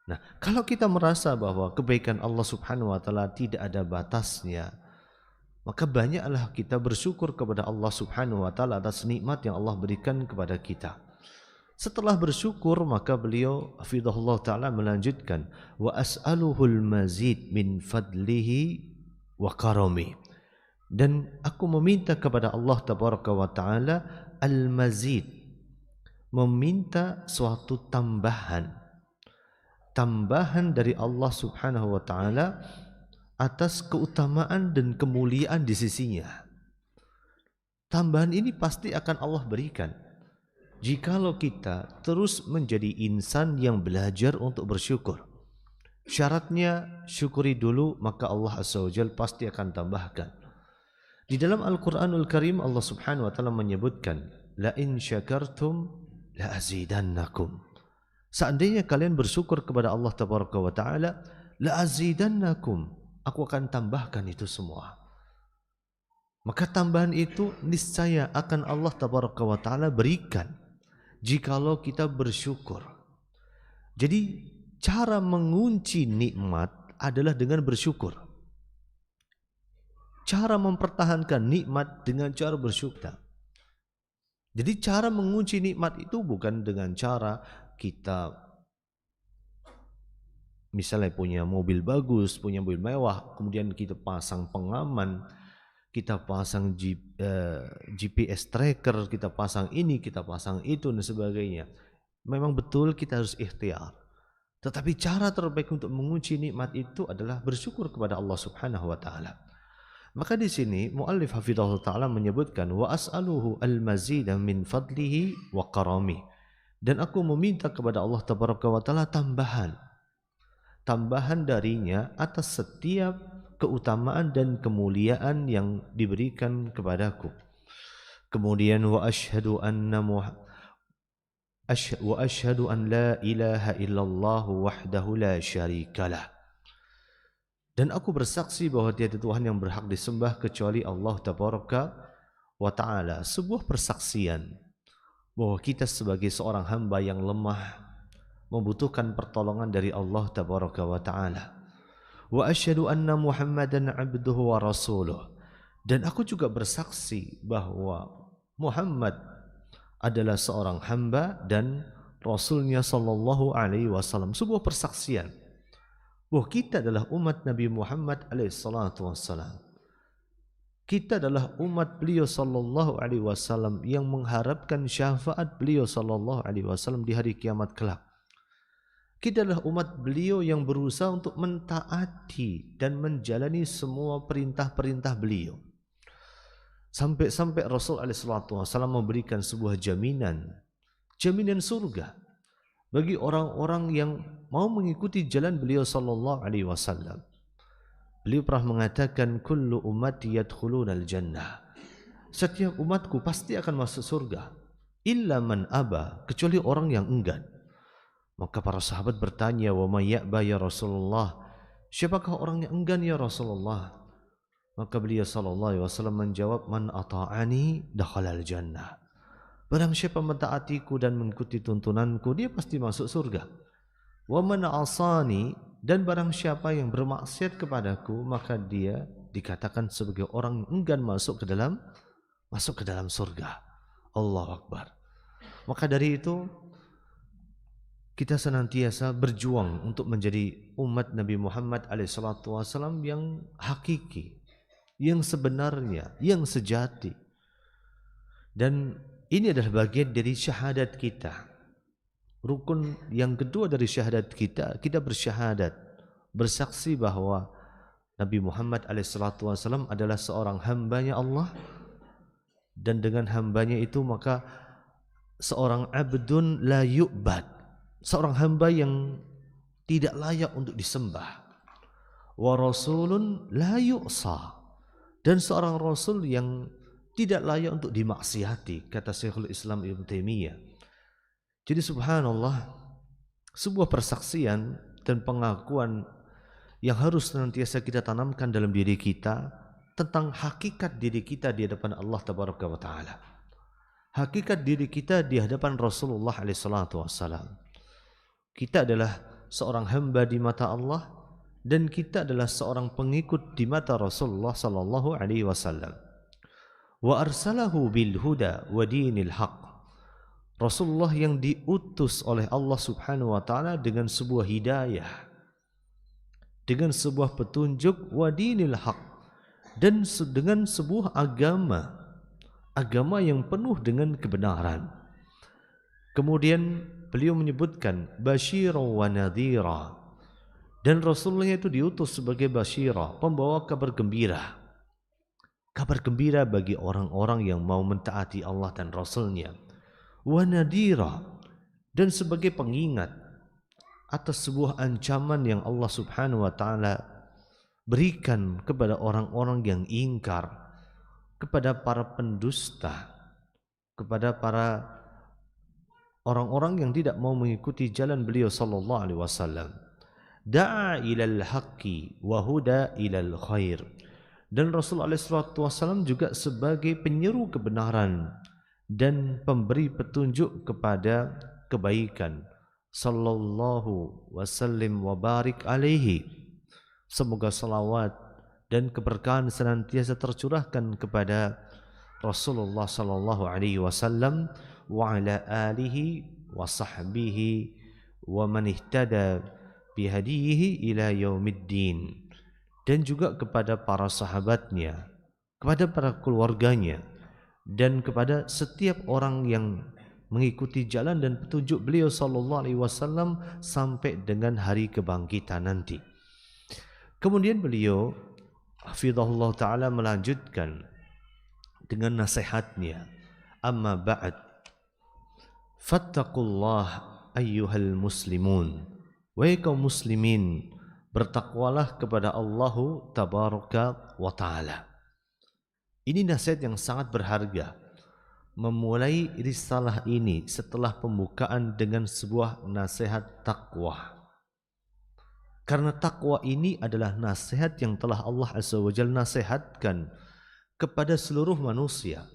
Nah, kalau kita merasa bahwa kebaikan Allah Subhanahu wa Ta'ala tidak ada batasnya, maka banyaklah kita bersyukur kepada Allah Subhanahu wa Ta'ala atas nikmat yang Allah berikan kepada kita. Setelah bersyukur, maka beliau hafizahullah ta'ala melanjutkan, wa as'aluhul mazid min fadlihi wa karami. Dan aku meminta kepada Allah Tabaraka wa Ta'ala al-mazid, meminta suatu tambahan dari Allah Subhanahu wa Ta'ala atas keutamaan dan kemuliaan di sisinya. Tambahan ini pasti akan Allah berikan jikalau kita terus menjadi insan yang belajar untuk bersyukur. Syaratnya syukuri dulu, maka Allah Azza wa Jalla pasti akan tambahkan. Di dalam Al-Quranul Karim Allah Subhanahu wa Ta'ala menyebutkan, la in syakartum la azidannakum. Seandainya kalian bersyukur kepada Allah Tabaraka wa Ta'ala, la azidannakum, aku akan tambahkan itu semua. Maka tambahan itu niscaya akan Allah Tabaraka wa Ta'ala berikan jikalau kita bersyukur. Jadi cara mengunci nikmat adalah dengan bersyukur. Cara mempertahankan nikmat dengan cara bersyukur. Jadi cara mengunci nikmat itu bukan dengan cara kita misalnya punya mobil bagus, punya mobil mewah, kemudian kita pasang pengaman, kita pasang GPS tracker, kita pasang ini, kita pasang itu dan sebagainya. Memang betul kita harus ikhtiar. Tetapi cara terbaik untuk mengunci nikmat itu adalah bersyukur kepada Allah Subhanahu wa Ta'ala. Maka di sini muallif hafizahullah ta'ala menyebutkan wa as'aluhu al-mazida min fadlihi wa karami. Dan aku meminta kepada Allah Tabaraka wa Ta'ala tambahan darinya atas setiap keutamaan dan kemuliaan yang diberikan kepadaku. Kemudian wa asyhadu an la ilaha illallah wahdahu la syarikalah. Dan aku bersaksi bahwa tiada Tuhan yang berhak disembah kecuali Allah Tabaraka wa Ta'ala. Sebuah persaksian bahwa kita sebagai seorang hamba yang lemah membutuhkan pertolongan dari Allah Tabaraka wa Ta'ala. Wa asyhadu anna Muhammadan abduhu wa rasuluh. Dan aku juga bersaksi bahwa Muhammad adalah seorang hamba dan Rasulnya sallallahu alaihi wasallam. Sebuah persaksian bahwa kita adalah umat Nabi Muhammad alaihi salatu wassalam. Kita adalah umat beliau sallallahu alaihi wasallam yang mengharapkan syafaat beliau sallallahu alaihi wasallam di hari kiamat kelak. Kita adalah umat beliau yang berusaha untuk mentaati dan menjalani semua perintah-perintah beliau. Sampai Rasul alaihi salatu wasallam memberikan sebuah jaminan surga bagi orang-orang yang mau mengikuti jalan beliau sallallahu alaihi wasallam. Beliau pernah mengatakan kullu ummati yadkhulunal jannah. Setiap umatku pasti akan masuk surga. Illa man aba, kecuali orang yang enggan. Maka para sahabat bertanya, wa may ya'ba ya Rasulullah? Siapakah orang yang enggan ya Rasulullah? Maka beliau sallallahu alaihi wasallam menjawab, man ata'ani dakhalal jannah. Barang siapa mentaatiku dan mengikuti tuntunanku, dia pasti masuk surga. Wa man asani, dan barang siapa yang bermaksiat kepadaku, maka dia dikatakan sebagai orang yang enggan masuk ke dalam surga. Allahu Akbar. Maka dari itu kita senantiasa berjuang untuk menjadi umat Nabi Muhammad SAW yang hakiki, yang sebenarnya, yang sejati. Dan ini adalah bagian dari syahadat kita. Rukun yang kedua dari syahadat kita, kita bersyahadat, bersaksi bahwa Nabi Muhammad SAW adalah seorang hambanya Allah, dan dengan hambanya itu maka seorang abdun la yu'bad, seorang hamba yang tidak layak untuk disembah. Wa rasulun la yu'sa, dan seorang rasul yang tidak layak untuk dimaksiati, kata Syekhul Islam Ibnu Taimiyah. Jadi subhanallah, sebuah persaksian dan pengakuan yang harus senantiasa kita tanamkan dalam diri kita tentang hakikat diri kita di hadapan Allah Tabaraka wa Ta'ala. Hakikat diri kita di hadapan Rasulullah SAW. Kita adalah seorang hamba di mata Allah, dan kita adalah seorang pengikut di mata Rasulullah SAW. Wa arsalahu bil huda wa dinil haq. Rasulullah yang diutus oleh Allah Subhanahu wa Ta'ala dengan sebuah hidayah, dengan sebuah petunjuk, wa dinil haq, dan dengan sebuah agama yang penuh dengan kebenaran. Kemudian beliau menyebutkan basyira wa nadhira, dan Rasulullah itu diutus sebagai basyira, pembawa kabar gembira. Kabar gembira bagi orang-orang yang mau mentaati Allah dan Rasulnya. Wa nadhira, dan sebagai pengingat atas sebuah ancaman yang Allah Subhanahu wa Ta'ala berikan kepada orang-orang yang ingkar, kepada para pendusta, kepada para orang-orang yang tidak mau mengikuti jalan beliau sallallahu alaihi wasallam. Da'a ilal haqqi wa huda ilal khair. Dan Rasulullah SAW juga sebagai penyeru kebenaran dan pemberi petunjuk kepada kebaikan. Sallallahu wasallim wa barik alaihi. Semoga salawat dan keberkahan senantiasa tercurahkan kepada Rasulullah sallallahu alaihi wasallam wa ala alihi wa sahbihi wa man ihtada bihadihi ila yaumiddin, dan juga kepada para sahabatnya, kepada para keluarganya, dan kepada setiap orang yang mengikuti jalan dan petunjuk beliau sallallahu alaihi wasallam sampai dengan hari kebangkitan nanti. Kemudian beliau hafizahullah ta'ala melanjutkan dengan nasihatnya, amma ba'd, fattaqullah ayyuhal muslimun, wahai kaum muslimin, bertakwalah kepada Allah Tabaraka wa Ta'ala. Ini nasihat yang sangat berharga. Memulai risalah ini setelah pembukaan dengan sebuah nasihat takwa. Karena takwa ini adalah nasihat yang telah Allah Azza wa Jalla nasihatkan kepada seluruh manusia.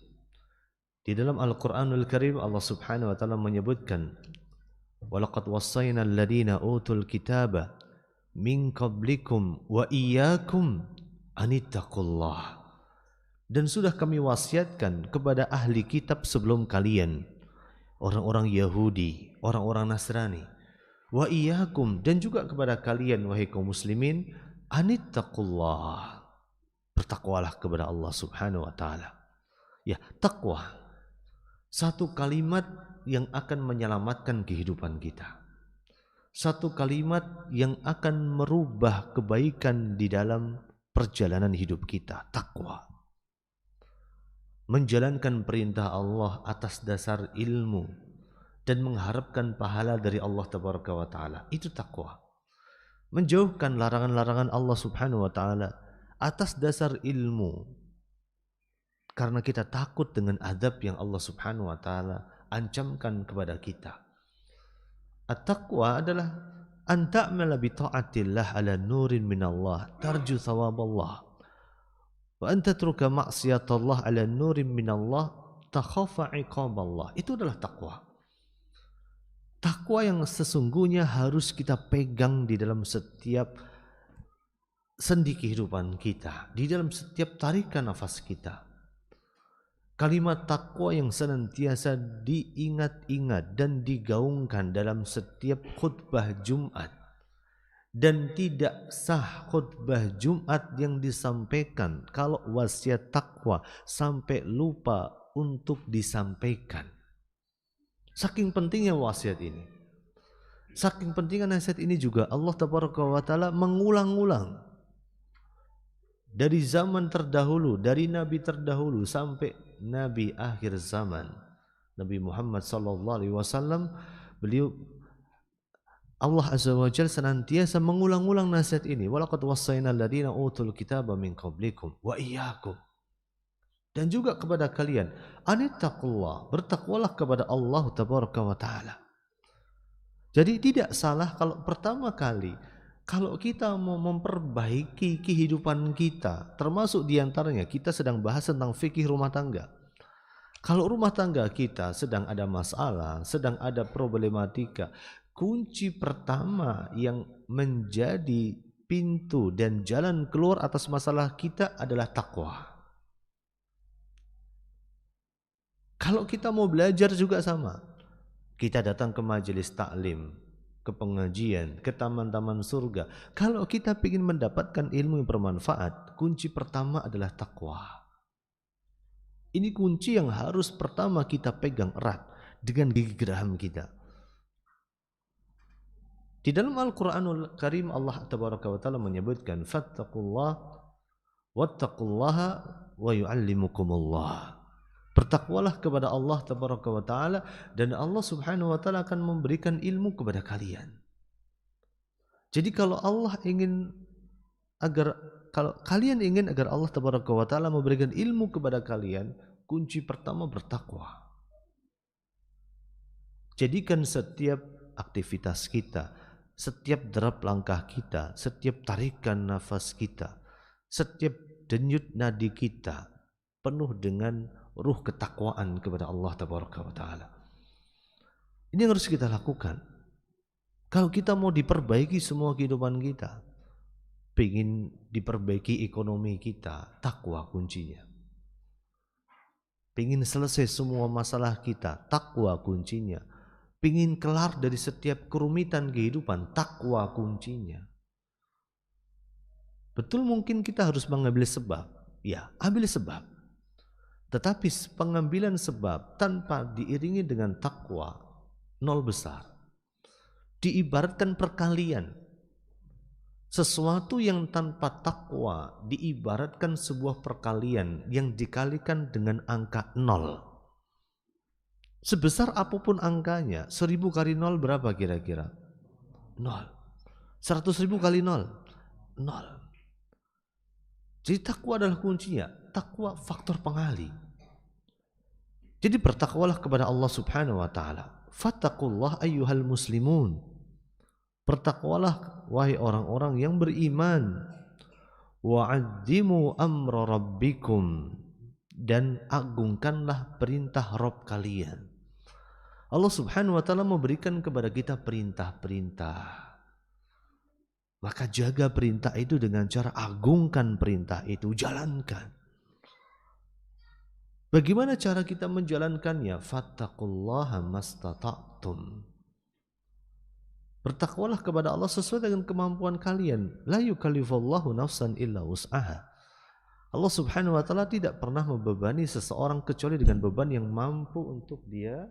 Di dalam Al-Quranul Karim Allah Subhanahu wa Ta'ala menyebutkan, walaqad wassayna alladhina utul kitaba min qablikum wa iyyakum anittaqullah. Dan sudah kami wasiatkan kepada ahli kitab sebelum kalian, orang-orang Yahudi, orang-orang Nasrani, wa iyyakum, dan juga kepada kalian wahai kaum muslimin, anittaqullah, bertakwalah kepada Allah Subhanahu wa Ta'ala. Ya, takwa, satu kalimat yang akan menyelamatkan kehidupan kita. Satu kalimat yang akan merubah kebaikan di dalam perjalanan hidup kita, takwa. Menjalankan perintah Allah atas dasar ilmu dan mengharapkan pahala dari Allah Tabaraka wa Ta'ala, itu takwa. Menjauhkan larangan-larangan Allah Subhanahu wa Ta'ala atas dasar ilmu, karena kita takut dengan azab yang Allah Subhanahu wa Ta'ala ancamkan kepada kita. At-taqwa adalah an ta'mala bi ta'atillah ala nurin minallah tarju thawaballah wa anta tatruka ma'siyatallah ala nurim minallah takhafa iqaballah. Itu adalah takwa. Takwa yang sesungguhnya harus kita pegang di dalam setiap sendi kehidupan kita, di dalam setiap tarikan nafas kita. Kalimat takwa yang senantiasa diingat-ingat dan digaungkan dalam setiap khutbah Jumat. Dan tidak sah khutbah Jumat yang disampaikan kalau wasiat takwa sampai lupa untuk disampaikan. Saking pentingnya wasiat ini. Saking pentingnya nasihat ini juga Allah Tabaraka wa Ta'ala mengulang-ulang. Dari zaman terdahulu, dari Nabi terdahulu sampai Nabi akhir zaman. Nabi Muhammad sallallahu alaihi wasallam, beliau Allah Azza wa Jalla senantiasa mengulang-ulang nasihat ini. Walaqad wassayna alladziina utul kitaba min qablikum wa iyyakum. Dan juga kepada kalian, anittaqullah, bertakwalah kepada Allah Tabaraka wa Ta'ala. Jadi tidak salah kalau pertama kali kalau kita mau memperbaiki kehidupan kita, termasuk diantaranya kita sedang bahas tentang fikih rumah tangga. Kalau rumah tangga kita sedang ada masalah, sedang ada problematika, kunci pertama yang menjadi pintu dan jalan keluar atas masalah kita adalah takwa. Kalau kita mau belajar juga sama. Kita datang ke majelis taklim, ke pengajian, ke taman-taman surga. Kalau kita ingin mendapatkan ilmu yang bermanfaat, kunci pertama adalah takwa. Ini kunci yang harus pertama kita pegang erat dengan gigi geraham kita. Di dalam Al-Quranul Karim Allah Tabaraka wa Ta'ala menyebutkan fattaqullah wattaqullaha wa yu'allimukumullah. Bertakwalah kepada Allah Tabaraka wa Ta'ala dan Allah Subhanahu wa Ta'ala akan memberikan ilmu kepada kalian. Jadi kalau kalian ingin agar Allah Tabaraka wa Ta'ala memberikan ilmu kepada kalian, kunci pertama bertakwa. Jadikan setiap aktivitas kita, setiap derap langkah kita, setiap tarikan nafas kita, setiap denyut nadi kita penuh dengan ruh ketakwaan kepada Allah Tabaraka wa Ta'ala. Ini yang harus kita lakukan. Kalau kita mau diperbaiki semua kehidupan kita, pengen diperbaiki ekonomi kita, takwa kuncinya. Pengen selesai semua masalah kita, takwa kuncinya. Pengen kelar dari setiap kerumitan kehidupan, takwa kuncinya. Betul mungkin kita harus mengambil sebab. Ya, ambil sebab. Tetapi pengambilan sebab tanpa diiringi dengan takwa, nol besar. Diibaratkan perkalian. Sesuatu yang tanpa takwa diibaratkan sebuah perkalian yang dikalikan dengan angka 0. Sebesar apapun angkanya, 1000 kali 0 berapa kira-kira? 0. 100.000 kali 0? 0. Jadi takwa adalah kuncinya. Takwa faktor pengali. Jadi bertakwalah kepada Allah Subhanahu wa Ta'ala. Fattaqullah ayyuhal muslimun. Bertakwalah wahai orang-orang yang beriman. Wa'azzimu amra rabbikum. Dan agungkanlah perintah Rabb kalian. Allah Subhanahu wa Ta'ala memberikan kepada kita perintah-perintah. Maka jaga perintah itu dengan cara agungkan perintah itu, jalankan. Bagaimana cara kita menjalankannya? Fattaqullaha mastata'tum. Bertakwalah kepada Allah sesuai dengan kemampuan kalian. La yukallifullahu nafsan illa wus'aha. Allah Subhanahu wa Ta'ala tidak pernah membebani seseorang kecuali dengan beban yang mampu untuk dia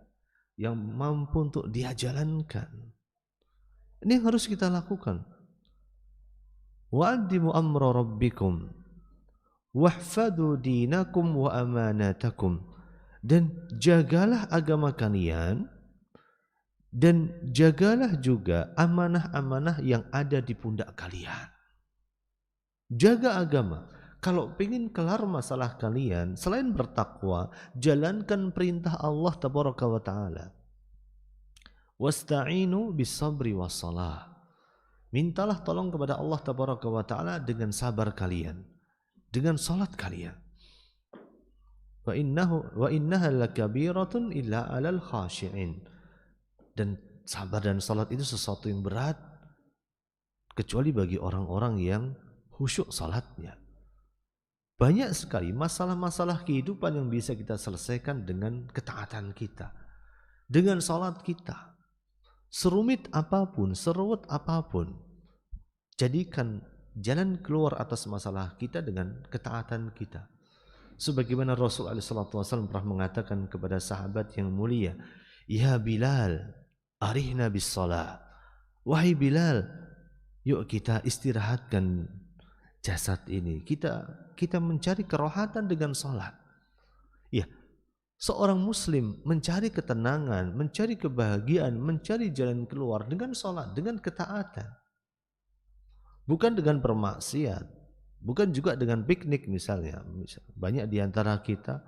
jalankan. Ini yang harus kita lakukan. Wa'addimu amra rabbikum wahfadu dinakum wa amanatakum. Dan jagalah agama kalian dan jagalah juga amanah-amanah yang ada di pundak kalian. Jaga agama. Kalau ingin kelar masalah kalian, selain bertakwa, jalankan perintah Allah Tabaraka wa Ta'ala. Wasta'inu bis-sabri was-salah. Mintalah tolong kepada Allah Tabaraka wa Ta'ala dengan sabar kalian. dengan salat kalian. Wa innaha lakabiratun illa 'alal khashi'in. Dan sabar dan salat itu sesuatu yang berat kecuali bagi orang-orang yang khusyuk salatnya. Banyak sekali masalah-masalah kehidupan yang bisa kita selesaikan dengan ketaatan kita, dengan salat kita. Serumit apapun, seruwet apapun, jadikan jalan keluar atas masalah kita dengan ketaatan kita. Sebagaimana Rasulullah SAW pernah mengatakan kepada sahabat yang mulia, "Ya Bilal, arihna bis salah." Wahai Bilal, yuk kita istirahatkan jasad ini. Kita mencari kerohatan dengan salat. Ya, seorang muslim mencari ketenangan, mencari kebahagiaan, mencari jalan keluar dengan salat, dengan ketaatan. Bukan dengan bermaksiat, bukan juga dengan piknik misalnya. Banyak di antara kita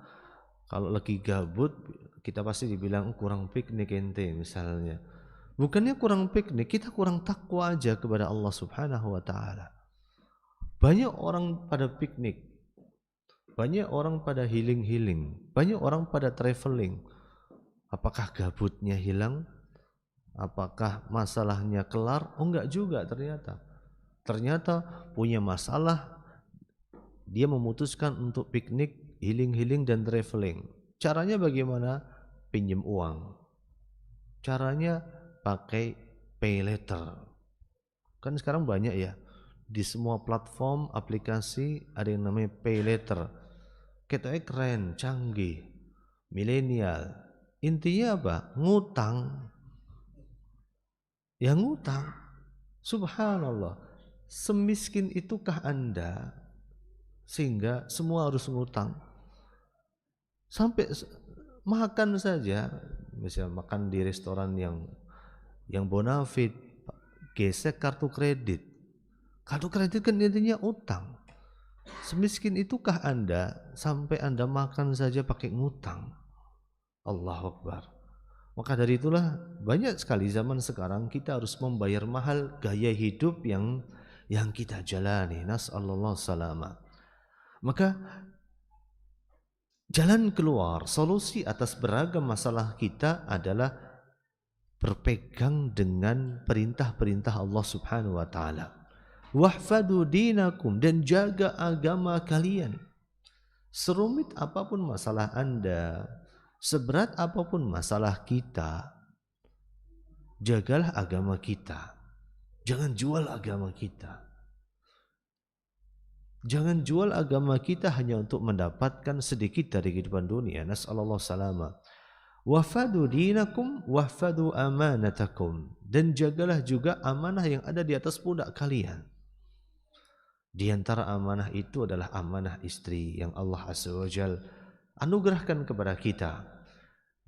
kalau lagi gabut, kita pasti dibilang kurang piknik ente misalnya. Bukannya kurang piknik, kita kurang takwa aja kepada Allah Subhanahu wa taala. Banyak orang pada piknik, banyak orang pada healing, banyak orang pada traveling. Apakah gabutnya hilang? Apakah masalahnya kelar? Oh enggak juga ternyata. Ternyata punya masalah, dia memutuskan untuk piknik, healing dan traveling. Caranya bagaimana? Pinjam uang. Caranya pakai pay later. Kan sekarang banyak ya, di semua platform aplikasi ada yang namanya pay later. Ketoknya keren, canggih, milenial. Intinya apa? Ngutang. Ya ngutang. Subhanallah. Semiskin itukah Anda sehingga semua harus ngutang? Sampai makan saja, misalnya makan di restoran yang bonafit, gesek kartu kredit. Kartu kredit kan intinya utang. Semiskin itukah Anda sampai Anda makan saja pakai ngutang? Allahu Akbar. Maka dari itulah banyak sekali zaman sekarang kita harus membayar mahal gaya hidup yang kita jalani. Nas'allallahu salama. Maka jalan keluar, solusi atas beragam masalah kita adalah berpegang dengan perintah-perintah Allah Subhanahu wa taala. Wahfadu dinakum, dan jaga agama kalian. Serumit apapun masalah Anda, seberat apapun masalah kita, jagalah agama kita. Jangan jual agama kita. Jangan jual agama kita hanya untuk mendapatkan sedikit dari kehidupan dunia. Nas'allallahu salama. Wahfadu dinakum wahfadu amanatakum, dan jagalah juga amanah yang ada di atas pundak kalian. Di antara amanah itu adalah amanah istri yang Allah Azza wa Jalla anugerahkan kepada kita.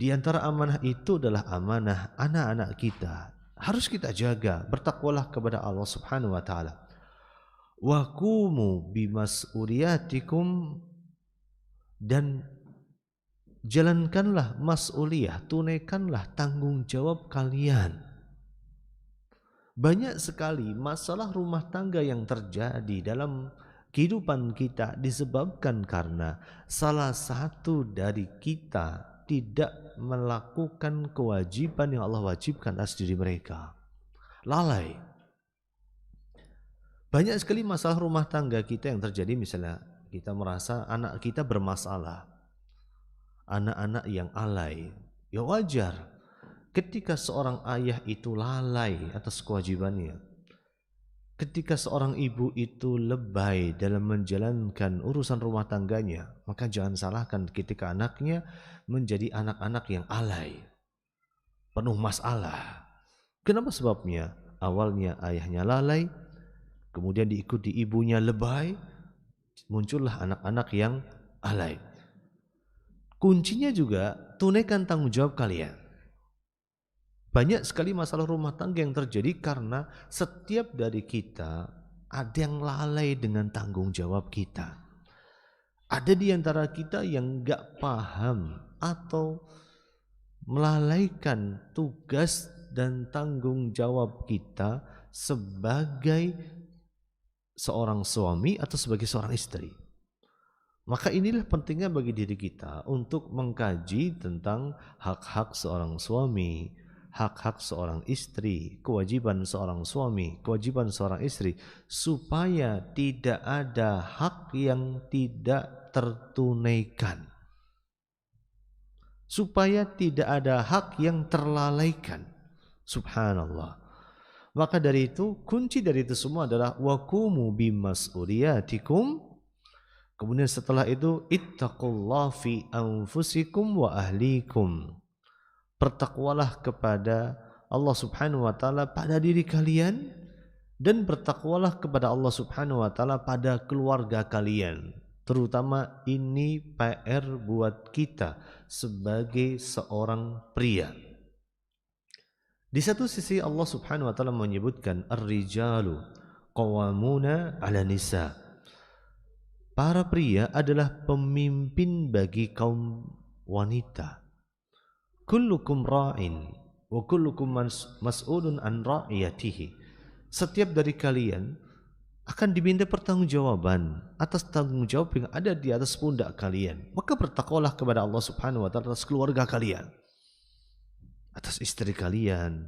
Di antara amanah itu adalah amanah anak-anak kita. Harus kita jaga, bertakwalah kepada Allah Subhanahu wa taala. Wa qumu bimas'uliyatikum, dan jalankanlah mas'uliyah, tunaikanlah tanggung jawab kalian. Banyak sekali masalah rumah tangga yang terjadi dalam kehidupan kita disebabkan karena salah satu dari kita tidak melakukan kewajiban yang Allah wajibkan atas diri mereka. Lalai. Banyak sekali masalah rumah tangga kita yang terjadi, misalnya kita merasa anak kita bermasalah, anak-anak yang alay. Ya wajar ketika seorang ayah itu lalai atas kewajibannya, ketika seorang ibu itu lebay dalam menjalankan urusan rumah tangganya, maka jangan salahkan ketika anaknya menjadi anak-anak yang alay, penuh masalah. Kenapa sebabnya? Awalnya ayahnya lalai, kemudian diikuti ibunya lebay, muncullah anak-anak yang alay. Kuncinya juga tunaikan tanggung jawab kalian. Banyak sekali masalah rumah tangga yang terjadi karena setiap dari kita ada yang lalai dengan tanggung jawab kita. Ada di antara kita yang gak paham atau melalaikan tugas dan tanggung jawab kita sebagai seorang suami atau sebagai seorang istri. Maka inilah pentingnya bagi diri kita untuk mengkaji tentang hak-hak seorang suami, hak-hak seorang istri, kewajiban seorang suami, kewajiban seorang istri, supaya tidak ada hak yang tidak tertunaikan, supaya tidak ada hak yang terlalaikan. Subhanallah. Maka dari itu, kunci dari itu semua adalah waqumu bimas'uliyatikum. Kemudian setelah itu ittaqullah fi anfusikum wa ahlikum. Bertakwalah kepada Allah Subhanahu wa taala pada diri kalian dan bertakwalah kepada Allah Subhanahu wa taala pada keluarga kalian. Terutama ini PR buat kita sebagai seorang pria. Di satu sisi Allah Subhanahu wa taala menyebutkan ar-rijalu qawwamuna 'ala nisa. Para pria adalah pemimpin bagi kaum wanita. Kullukum ra'in wa kullukum mas'ulun an ra'iyatihi. Setiap dari kalian akan diminta pertanggungjawaban atas tanggung jawab yang ada di atas pundak kalian. Maka bertakwalah kepada Allah Subhanahu wa taala atas keluarga kalian, atas istri kalian,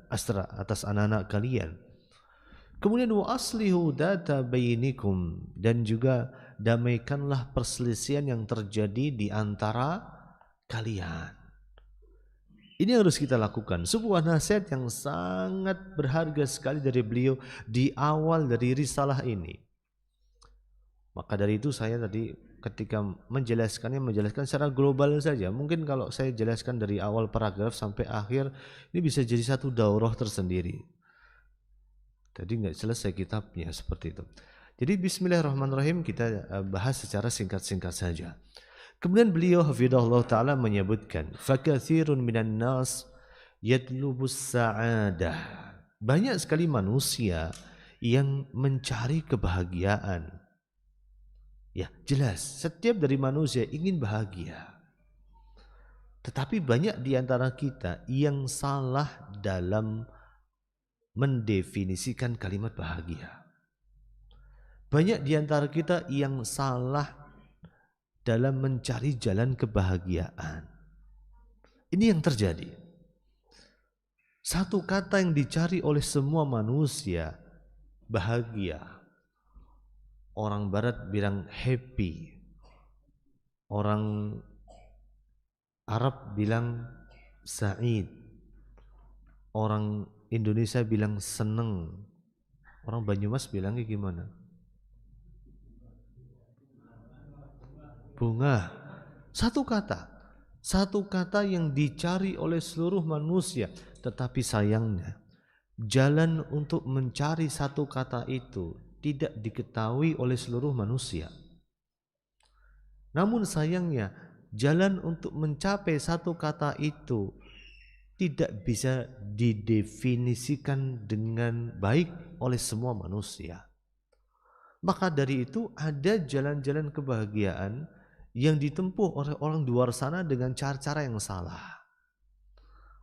atas anak-anak kalian. Kemudian wa aslihu data bainikum, dan juga damaikanlah perselisihan yang terjadi di antara kalian. Ini harus kita lakukan. Sebuah nasihat yang sangat berharga sekali dari beliau di awal dari risalah ini. Maka dari itu saya tadi ketika menjelaskan secara global saja. Mungkin kalau saya jelaskan dari awal paragraf sampai akhir, ini bisa jadi satu daurah tersendiri. Jadi nggak selesai kitabnya seperti itu. Jadi bismillahirrahmanirrahim, kita bahas secara singkat-singkat saja. Kemudian beliau hafidhahullah ta'ala menyebutkan fakathirun minan nas yatlubus sa'adah. Banyak sekali manusia yang mencari kebahagiaan. Ya jelas, setiap dari manusia ingin bahagia. Tetapi banyak di antara kita yang salah dalam mendefinisikan kalimat bahagia. Banyak di antara kita yang salah dalam mencari jalan kebahagiaan. Ini yang terjadi. Satu kata yang dicari oleh semua manusia, bahagia. Orang barat bilang happy. Orang Arab bilang sa'id. Orang Indonesia bilang seneng. Orang Banyumas bilangnya gimana? Bunga. Satu kata yang dicari oleh seluruh manusia. Tetapi sayangnya, jalan untuk mencari satu kata itu tidak diketahui oleh seluruh manusia. Namun sayangnya, jalan untuk mencapai satu kata itu tidak bisa didefinisikan dengan baik oleh semua manusia. Maka dari itu ada jalan-jalan kebahagiaan yang ditempuh oleh orang di luar sana dengan cara-cara yang salah.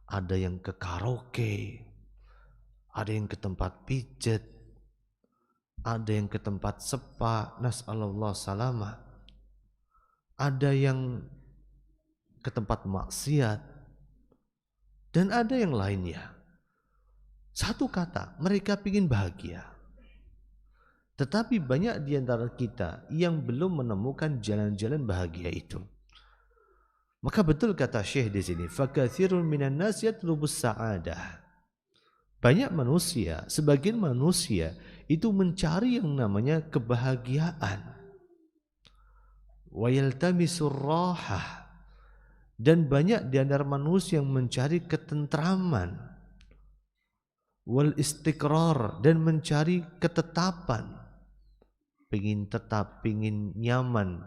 Ada yang ke karaoke, ada yang ke tempat pijet, ada yang ke tempat spa, nas'alallah salamah, ada yang ke tempat maksiat, dan ada yang lainnya. Satu kata, mereka ingin bahagia. Tetapi banyak di antara kita yang belum menemukan jalan-jalan bahagia itu. Maka betul kata Syekh di sini, fakathirun minan nas yatlubus sa'adah. Banyak manusia, sebagian manusia itu mencari yang namanya kebahagiaan. Wa yaltamisur rahah. Dan banyak di antara manusia yang mencari ketentraman. Wal istiqrar, dan mencari ketetapan. Pingin tetap, pingin nyaman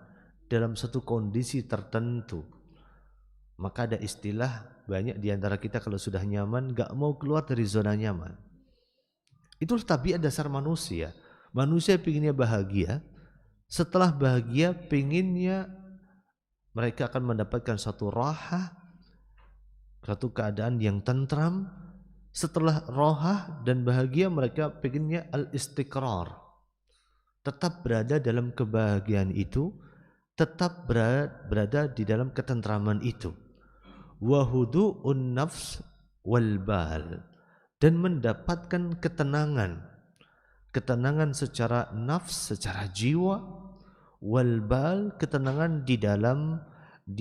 dalam satu kondisi tertentu. Maka ada istilah, banyak di antara kita kalau sudah nyaman gak mau keluar dari zona nyaman. Itu tabiat dasar manusia. Manusia pinginnya bahagia. Setelah bahagia pinginnya mereka akan mendapatkan suatu rahah, suatu keadaan yang tentram. Setelah rahah dan bahagia mereka pinginnya al-istiqrar, tetap berada dalam kebahagiaan itu, tetap berada di dalam ketentraman itu. Wa hudu'un nafs wal bal, dan mendapatkan ketenangan secara nafs, secara jiwa, wal bal, ketenangan di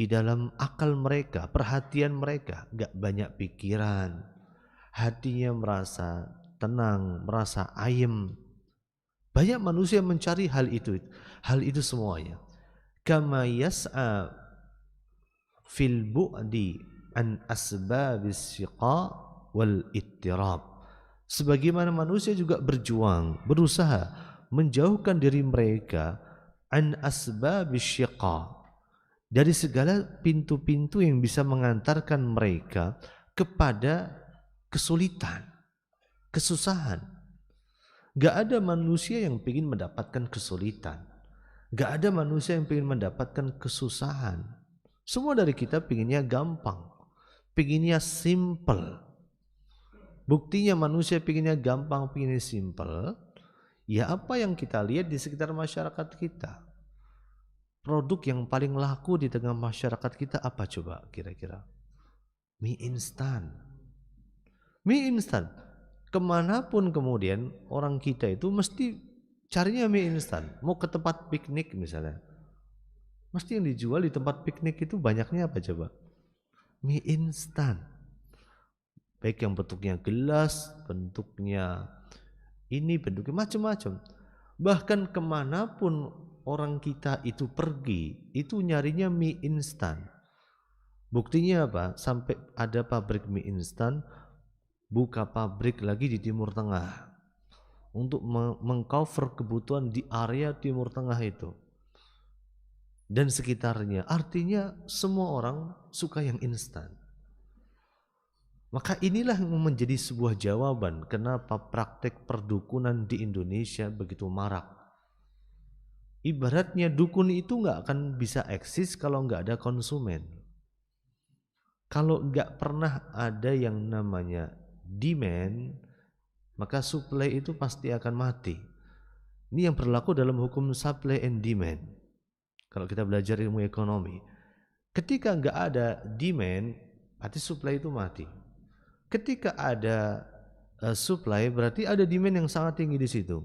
dalam akal mereka, perhatian mereka, enggak banyak pikiran, hatinya merasa tenang, merasa ayem. Banyak manusia mencari hal itu semuanya. Kama yas'a fil bu'di an asbabis syiqa wal ittirab. Sebagaimana manusia juga berjuang, berusaha menjauhkan diri mereka an asbabis syiqa, dari segala pintu-pintu yang bisa mengantarkan mereka kepada kesulitan, kesusahan. Gak ada manusia yang ingin mendapatkan kesulitan. Gak ada manusia yang ingin mendapatkan kesusahan. Semua dari kita pinginnya gampang, pinginnya simple. Buktinya manusia pinginnya gampang, pinginnya simple. Ya apa yang kita lihat di sekitar masyarakat kita. Produk yang paling laku di tengah masyarakat kita apa coba kira-kira? Mie instan. Mie instan. Kemanapun kemudian orang kita itu mesti carinya mie instan. Mau ke tempat piknik misalnya, mesti yang dijual di tempat piknik itu banyaknya apa coba? Mie instan. Baik yang bentuknya gelas, bentuknya ini, bentuknya macam-macam. Bahkan kemanapun orang kita itu pergi, itu nyarinya mie instan. Buktinya apa? Sampai ada pabrik mie instan, buka pabrik lagi di Timur Tengah untuk mengcover kebutuhan di area Timur Tengah itu dan sekitarnya. Artinya semua orang suka yang instan. Maka inilah yang menjadi sebuah jawaban kenapa praktek perdukunan di Indonesia begitu marak. Ibaratnya dukun itu nggak akan bisa eksis kalau nggak ada konsumen. Kalau nggak pernah ada yang namanya demand, maka supply itu pasti akan mati. Ini yang berlaku dalam hukum supply and demand. Kalau kita belajar ilmu ekonomi, ketika nggak ada demand, berarti supply itu mati. Ketika ada supply, berarti ada demand yang sangat tinggi di situ.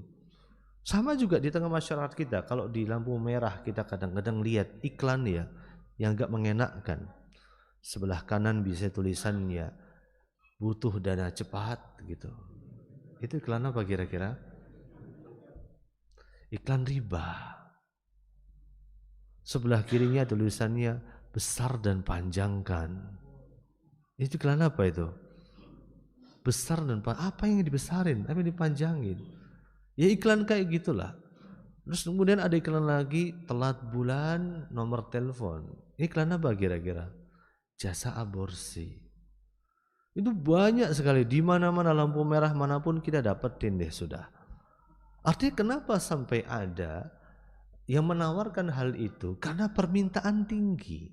Sama juga di tengah masyarakat kita. Kalau di lampu merah kita kadang-kadang lihat iklan ya yang nggak mengenakkan. Sebelah kanan bisa tulisannya butuh dana cepat gitu. Itu iklan apa kira-kira? Iklan riba. Sebelah kirinya tulisannya besar dan panjangkan. Itu iklan apa itu? Besar dan panjang. Apa yang dibesarin? Apa yang dipanjangin? Ya iklan kayak gitulah. Terus kemudian ada iklan lagi, telat bulan, nomor telepon. Iklan apa kira-kira? Jasa aborsi. Itu banyak sekali, di mana-mana lampu merah manapun kita dapetin deh sudah. Artinya kenapa sampai ada yang menawarkan hal itu? Karena permintaan tinggi.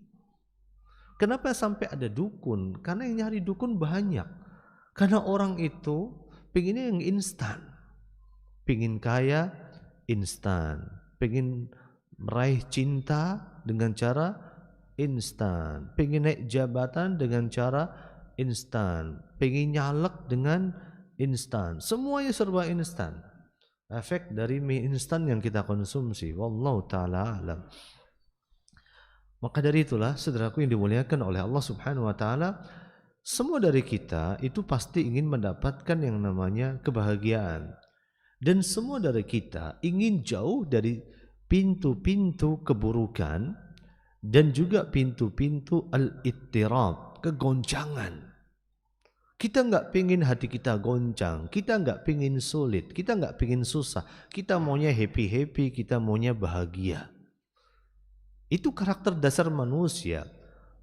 Kenapa sampai ada dukun? Karena yang nyari dukun banyak. Karena orang itu pengennya yang instan. Pengen kaya instan. Pengen meraih cinta dengan cara instan. Pengen naik jabatan dengan cara instan, pengen nyalek dengan instan, semuanya serba instan. Efek dari mie instan yang kita konsumsi, wallahu taala alam. Maka dari itulah saudaraku yang dimuliakan oleh Allah Subhanahu wa taala, semua dari kita itu pasti ingin mendapatkan yang namanya kebahagiaan. Dan semua dari kita ingin jauh dari pintu-pintu keburukan dan juga pintu-pintu al-ittirab, kegoncangan. Kita nggak pingin hati kita goncang, kita nggak pingin sulit, kita nggak pingin susah, kita maunya happy-happy, kita maunya bahagia. Itu karakter dasar manusia.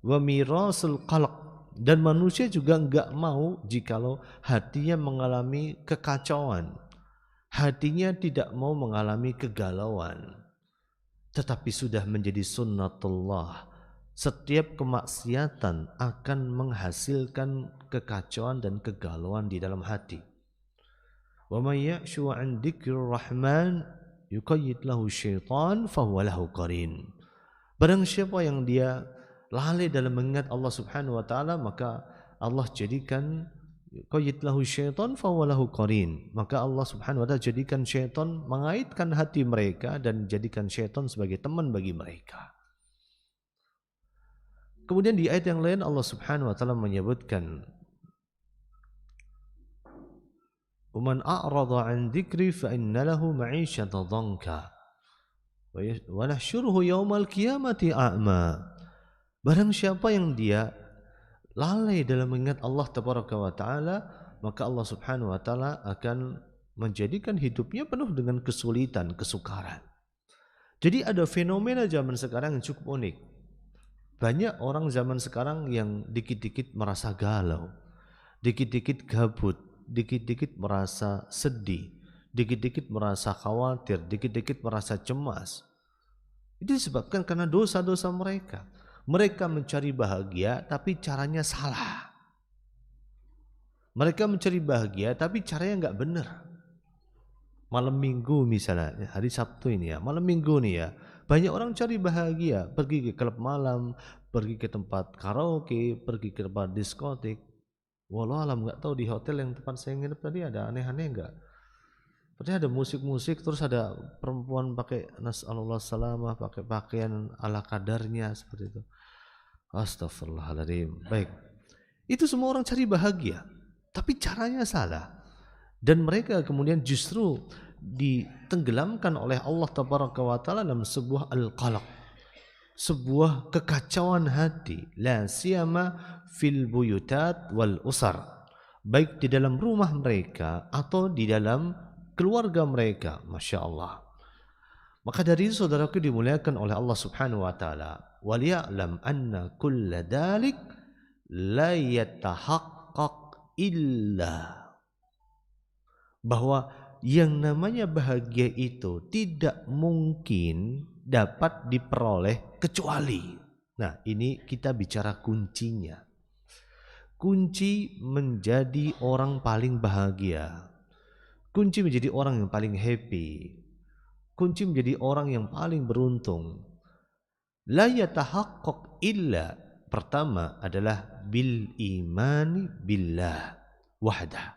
Wa mirasul qalq. Dan manusia juga nggak mau jikalau hatinya mengalami kekacauan, hatinya tidak mau mengalami kegalauan. Tetapi sudah menjadi sunnatullah, setiap kemaksiatan akan menghasilkan kekacauan dan kegalauan di dalam hati. Wa may ya'shu 'an dzikrir rahman yuqayyid lahu syaitan fa huwa lahu qarin. Barang siapa yang dia lalai dalam mengingat Allah Subhanahu wa taala, maka Allah jadikan qayyid lahu syaitan fawalahu qarin. Maka Allah Subhanahu wa taala jadikan syaitan, mengaitkan hati mereka dan jadikan syaitan sebagai teman bagi mereka. Kemudian di ayat yang lain Allah Subhanahu wa taala menyebutkan, "Man a'rada 'an dzikri fa inna lahu ma'isyatan dhanka wa nahsyuruhu yaumal qiyamati a'ma." Barang siapa yang dia lalai dalam mengingat Allah Tabaraka wa taala, maka Allah Subhanahu wa taala akan menjadikan hidupnya penuh dengan kesulitan, kesukaran. Jadi ada fenomena zaman sekarang yang cukup unik. Banyak orang zaman sekarang yang dikit-dikit merasa galau, dikit-dikit gabut, dikit-dikit merasa sedih, dikit-dikit merasa khawatir, dikit-dikit merasa cemas. Itu disebabkan karena dosa-dosa mereka. Mereka mencari bahagia tapi caranya salah. Mereka mencari bahagia tapi caranya nggak benar. Malam minggu misalnya, hari Sabtu ini ya, malam minggu nih ya, banyak orang cari bahagia, pergi ke klub malam, pergi ke tempat karaoke, pergi ke tempat diskotik. Walau alam nggak tahu di hotel yang tempat saya nginep tadi ada aneh-aneh nggak? Padahal ada musik-musik, terus ada perempuan pakai nas'alullah salamah, pakai pakaian ala kadarnya seperti itu. Astagfirullahaladzim. Baik, itu semua orang cari bahagia, tapi caranya salah. Dan mereka kemudian justru ditenggelamkan oleh Allah Tabaraka wa Ta'ala dalam sebuah al-qalaq, sebuah kekacauan hati, la siyama fil buyutat wal usar, baik di dalam rumah mereka atau di dalam keluarga mereka. Masya Allah. Maka dari itu saudaraku dimuliakan oleh Allah Subhanahu wa taala, waliya'lam anna kulla dalik la yatahaqqaq illa, bahwa yang namanya bahagia itu tidak mungkin dapat diperoleh kecuali. Nah, ini kita bicara kuncinya. Kunci menjadi orang paling bahagia, kunci menjadi orang yang paling happy, kunci menjadi orang yang paling beruntung, la yatahaqqaq illa, pertama adalah bil imani billah wahdah,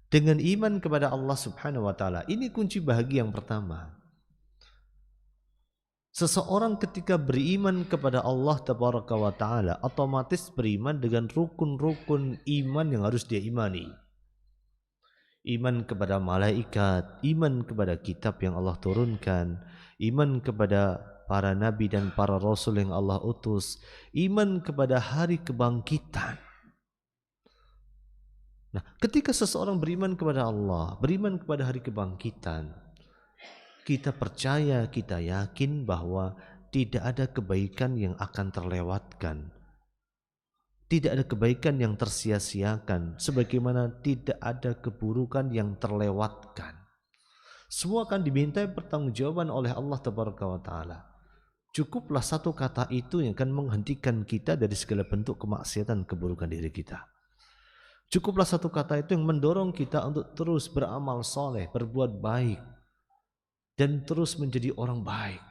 dengan iman kepada Allah Subhanahu wa taala. Ini kunci bahagia yang pertama. Seseorang ketika beriman kepada Allah Tabaraka wa taala, otomatis beriman dengan rukun-rukun iman yang harus dia imani. Iman kepada malaikat, iman kepada kitab yang Allah turunkan, iman kepada para nabi dan para rasul yang Allah utus, iman kepada hari kebangkitan. Nah, ketika seseorang beriman kepada Allah, beriman kepada hari kebangkitan, kita percaya, kita yakin bahwa tidak ada kebaikan yang akan terlewatkan. Tidak ada kebaikan yang tersia-siakan, sebagaimana tidak ada keburukan yang terlewatkan. Semua akan dimintai pertanggungjawaban oleh Allah Tabaraka wa Ta'ala. Cukuplah satu kata itu yang akan menghentikan kita dari segala bentuk kemaksiatan, keburukan diri kita. Cukuplah satu kata itu yang mendorong kita untuk terus beramal soleh, berbuat baik, dan terus menjadi orang baik.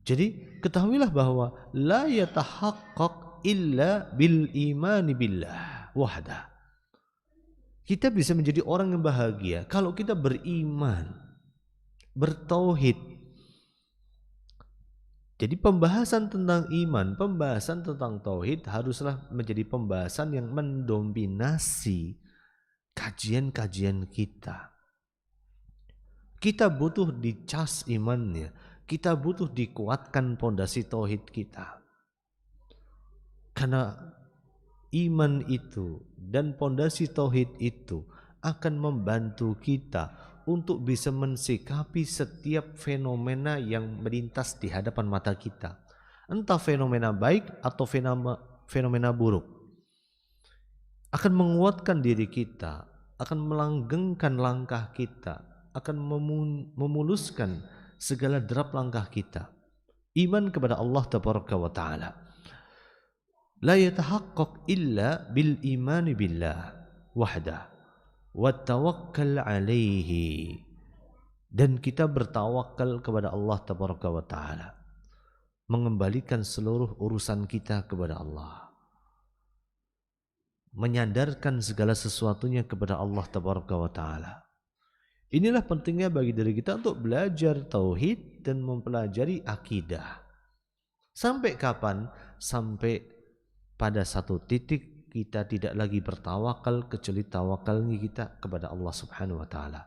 Jadi ketahuilah bahwa la yatahaqqaq illa bil imani billah wahda. Kita bisa menjadi orang yang bahagia kalau kita beriman, bertauhid. Jadi pembahasan tentang iman, pembahasan tentang tauhid haruslah menjadi pembahasan yang mendominasi kajian-kajian kita. Kita butuh dicas imannya, kita butuh dikuatkan pondasi tauhid kita. Karena iman itu dan pondasi tauhid itu akan membantu kita untuk bisa mensikapi setiap fenomena yang melintas di hadapan mata kita. Entah fenomena baik atau fenomena buruk. Akan menguatkan diri kita, akan melanggengkan langkah kita, akan memuluskan segala derap langkah kita. Iman kepada Allah Tabaraka wa Ta'ala la yatahaqqaq illa bil imani billah wahdah wa tawakkal alaihi, dan kita bertawakal kepada Allah Tabaraka wa Ta'ala. mengembalikan seluruh urusan kita kepada Allah, menyandarkan segala sesuatunya kepada Allah Tabaraka wa Ta'ala. Inilah pentingnya bagi diri kita untuk belajar tauhid dan mempelajari akidah. Sampai kapan? Sampai pada satu titik kita tidak lagi bertawakal kecuali tawakalnya kita kepada Allah Subhanahu wa Ta'ala.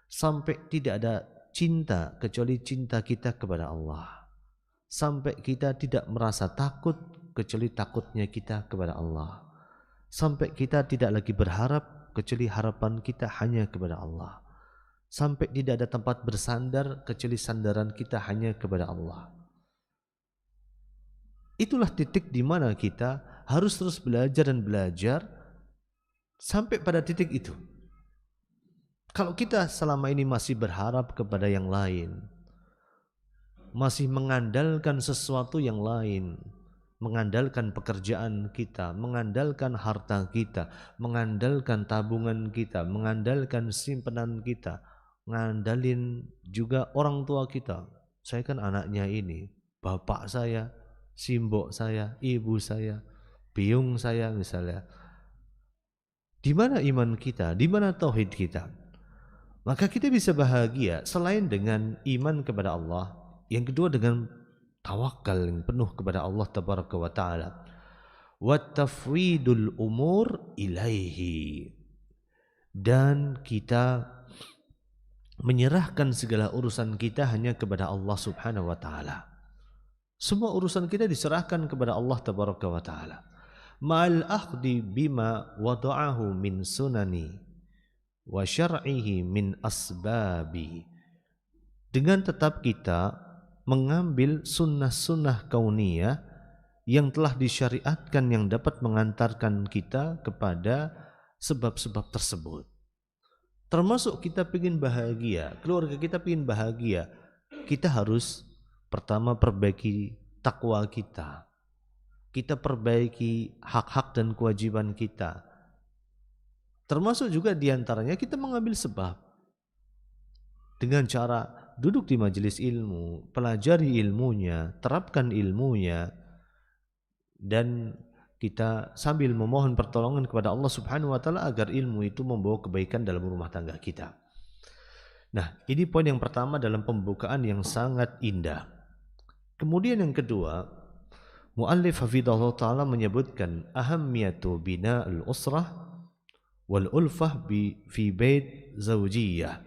Sampai tidak ada cinta kecuali cinta kita kepada Allah. Sampai kita tidak merasa takut kecuali takutnya kita kepada Allah. Sampai kita tidak lagi berharap kecuali harapan kita hanya kepada Allah. Sampai tidak ada tempat bersandar kecuali sandaran kita hanya kepada Allah. Itulah titik di mana kita harus terus belajar dan belajar sampai pada titik itu. Kalau kita selama ini masih berharap kepada yang lain, masih mengandalkan sesuatu yang lain, mengandalkan pekerjaan kita, mengandalkan harta kita, mengandalkan tabungan kita, mengandalkan simpanan kita, mengandalkan juga orang tua kita. Saya kan anaknya ini, bapak saya, simbok saya, ibu saya, biung saya misalnya. Di mana iman kita? Di mana tauhid kita? Maka kita bisa bahagia selain dengan iman kepada Allah, yang kedua dengan tawakal yang penuh kepada Allah Tabaraka wa Ta'ala. Wa tafwidul umur ilaihi, dan kita menyerahkan segala urusan kita hanya kepada Allah Subhanahu wa Ta'ala. Semua urusan kita diserahkan kepada Allah Tabaraka wa Ta'ala. Ma'al akhdi bima wada'ahu min sunani wa syar'ihi min asbabi, dengan tetap kita mengambil sunnah-sunnah kauniyah yang telah disyariatkan yang dapat mengantarkan kita kepada sebab-sebab tersebut. Termasuk kita ingin bahagia, keluarga kita ingin bahagia, kita harus pertama perbaiki takwa kita. Kita perbaiki hak-hak dan kewajiban kita. Termasuk juga diantaranya kita mengambil sebab dengan cara duduk di majelis ilmu, pelajari ilmunya, terapkan ilmunya, dan kita sambil memohon pertolongan kepada Allah Subhanahu wa Ta'ala agar ilmu itu membawa kebaikan dalam rumah tangga kita. Nah, ini poin yang pertama dalam pembukaan yang sangat indah. Kemudian yang kedua, muallif hafizahullah ta'ala menyebutkan ahammiyatu bina'ul usrah wal ulfah fi bait zawjiyah,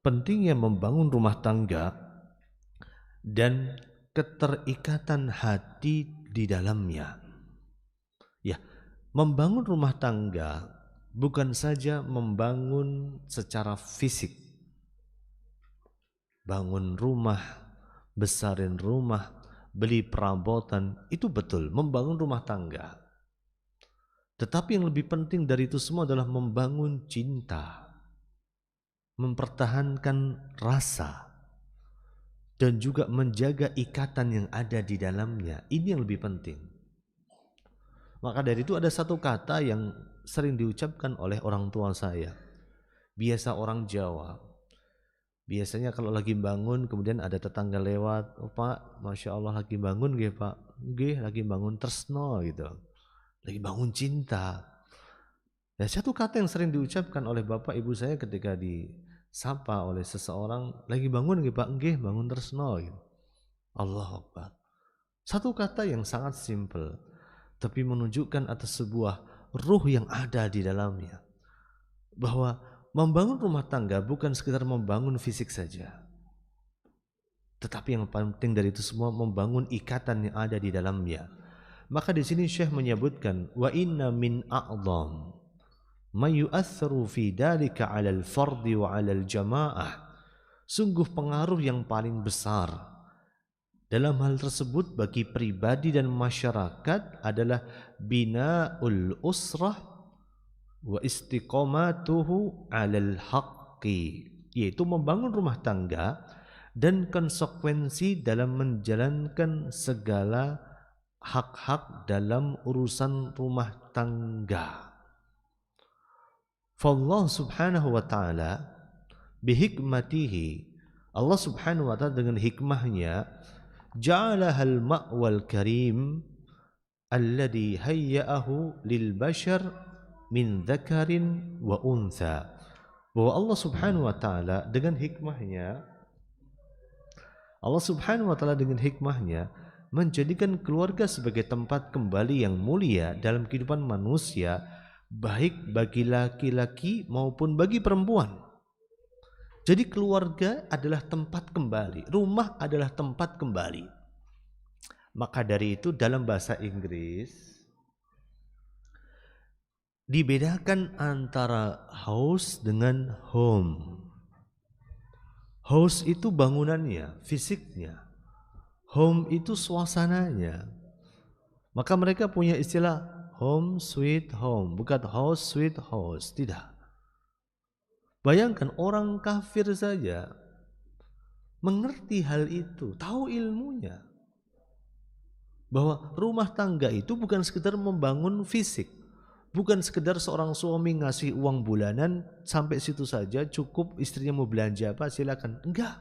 pentingnya membangun rumah tangga dan keterikatan hati di dalamnya. Ya, membangun rumah tangga bukan saja membangun secara fisik, bangun rumah, besarin rumah, beli perabotan, itu betul membangun rumah tangga. Tetapi yang lebih penting dari itu semua adalah membangun cinta, mempertahankan rasa, dan juga menjaga ikatan yang ada di dalamnya. Ini yang lebih penting. Maka dari itu ada satu kata yang sering diucapkan oleh orang tua saya. Biasa orang Jawa. Biasanya kalau lagi bangun kemudian ada tetangga lewat, "Oh Pak, Masya Allah lagi bangun nggih Pak?" "Nggih, lagi bangun tresno," gitu. Lagi bangun cinta. Ya, satu kata yang sering diucapkan oleh bapak ibu saya ketika disapa oleh seseorang, "Lagi bangun nggih Pak?" "Nggih, bangun tresno." Gitu. Allahu Akbar. Satu kata yang sangat simpel, tapi menunjukkan atas sebuah ruh yang ada di dalamnya. Bahwa membangun rumah tangga bukan sekedar membangun fisik saja. Tetapi yang penting dari itu semua membangun ikatan yang ada di dalamnya. Maka di sini Syekh menyebutkan wa inna min a'dham ma yu'athiru fi dalika 'alal fardi wa 'alal jamaah. Sungguh pengaruh yang paling besar dalam hal tersebut bagi pribadi dan masyarakat adalah bina'ul usrah wa istiqamatuhu 'alal haqqi, yaitu membangun rumah tangga dan konsekuensi dalam menjalankan segala hak-hak dalam urusan rumah tangga. Fallah subhanahu wa ta'ala bihikmatihi, Allah subhanahu wa ta'ala dengan hikmahnya ja'alaha al-ma'wal karim alladhi hayya'ahu lil bashar min dzakarin wa untha. Bahwa Allah Subhanahu wa taala dengan hikmahnya, Allah Subhanahu wa taala dengan hikmahnya menjadikan keluarga sebagai tempat kembali yang mulia dalam kehidupan manusia, baik bagi laki-laki maupun bagi perempuan. Jadi keluarga adalah tempat kembali, rumah adalah tempat kembali. Maka dari itu dalam bahasa Inggris dibedakan antara house dengan home. House itu bangunannya, fisiknya. Home itu suasananya. Maka mereka punya istilah home sweet home, bukan house sweet house, tidak. Bayangkan orang kafir saja mengerti hal itu, tahu ilmunya. Bahwa rumah tangga itu bukan sekedar membangun fisik, bukan sekedar seorang suami ngasih uang bulanan sampai situ saja cukup, istrinya mau belanja apa silakan. Enggak.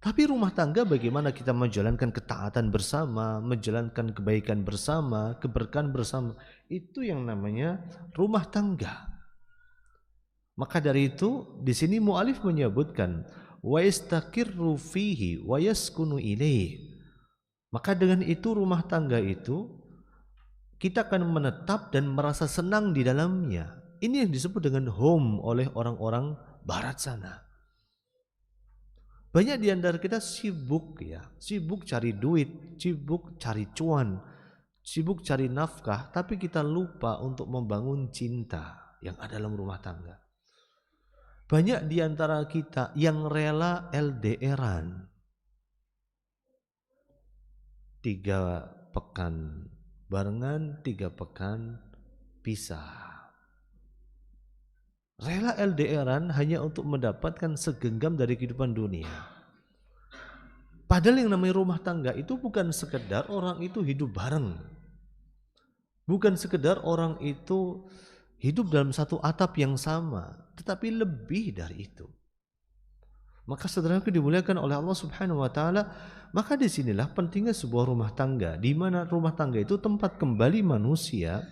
Tapi rumah tangga bagaimana kita menjalankan ketaatan bersama, menjalankan kebaikan bersama, keberkahan bersama, itu yang namanya rumah tangga. Maka dari itu di sini mu'alif menyebutkan wa yastaqirru fihi wa yaskunu ilaihi. Maka dengan itu rumah tangga itu kita akan menetap dan merasa senang di dalamnya. Ini yang disebut dengan home oleh orang-orang barat sana. Banyak di antara kita sibuk ya, sibuk cari duit, sibuk cari cuan, sibuk cari nafkah, tapi kita lupa untuk membangun cinta yang ada dalam rumah tangga. Banyak di antara kita yang rela LDR-an. 3 pekan barengan, 3 pekan pisah. Rela LDR-an hanya untuk mendapatkan segenggam dari kehidupan dunia. Padahal yang namanya rumah tangga itu bukan sekedar orang itu hidup bareng. Bukan sekedar orang itu hidup dalam satu atap yang sama, tetapi lebih dari itu. Maka saudaraku dimuliakan oleh Allah Subhanahu wa taala, maka disinilah pentingnya sebuah rumah tangga, di mana rumah tangga itu tempat kembali manusia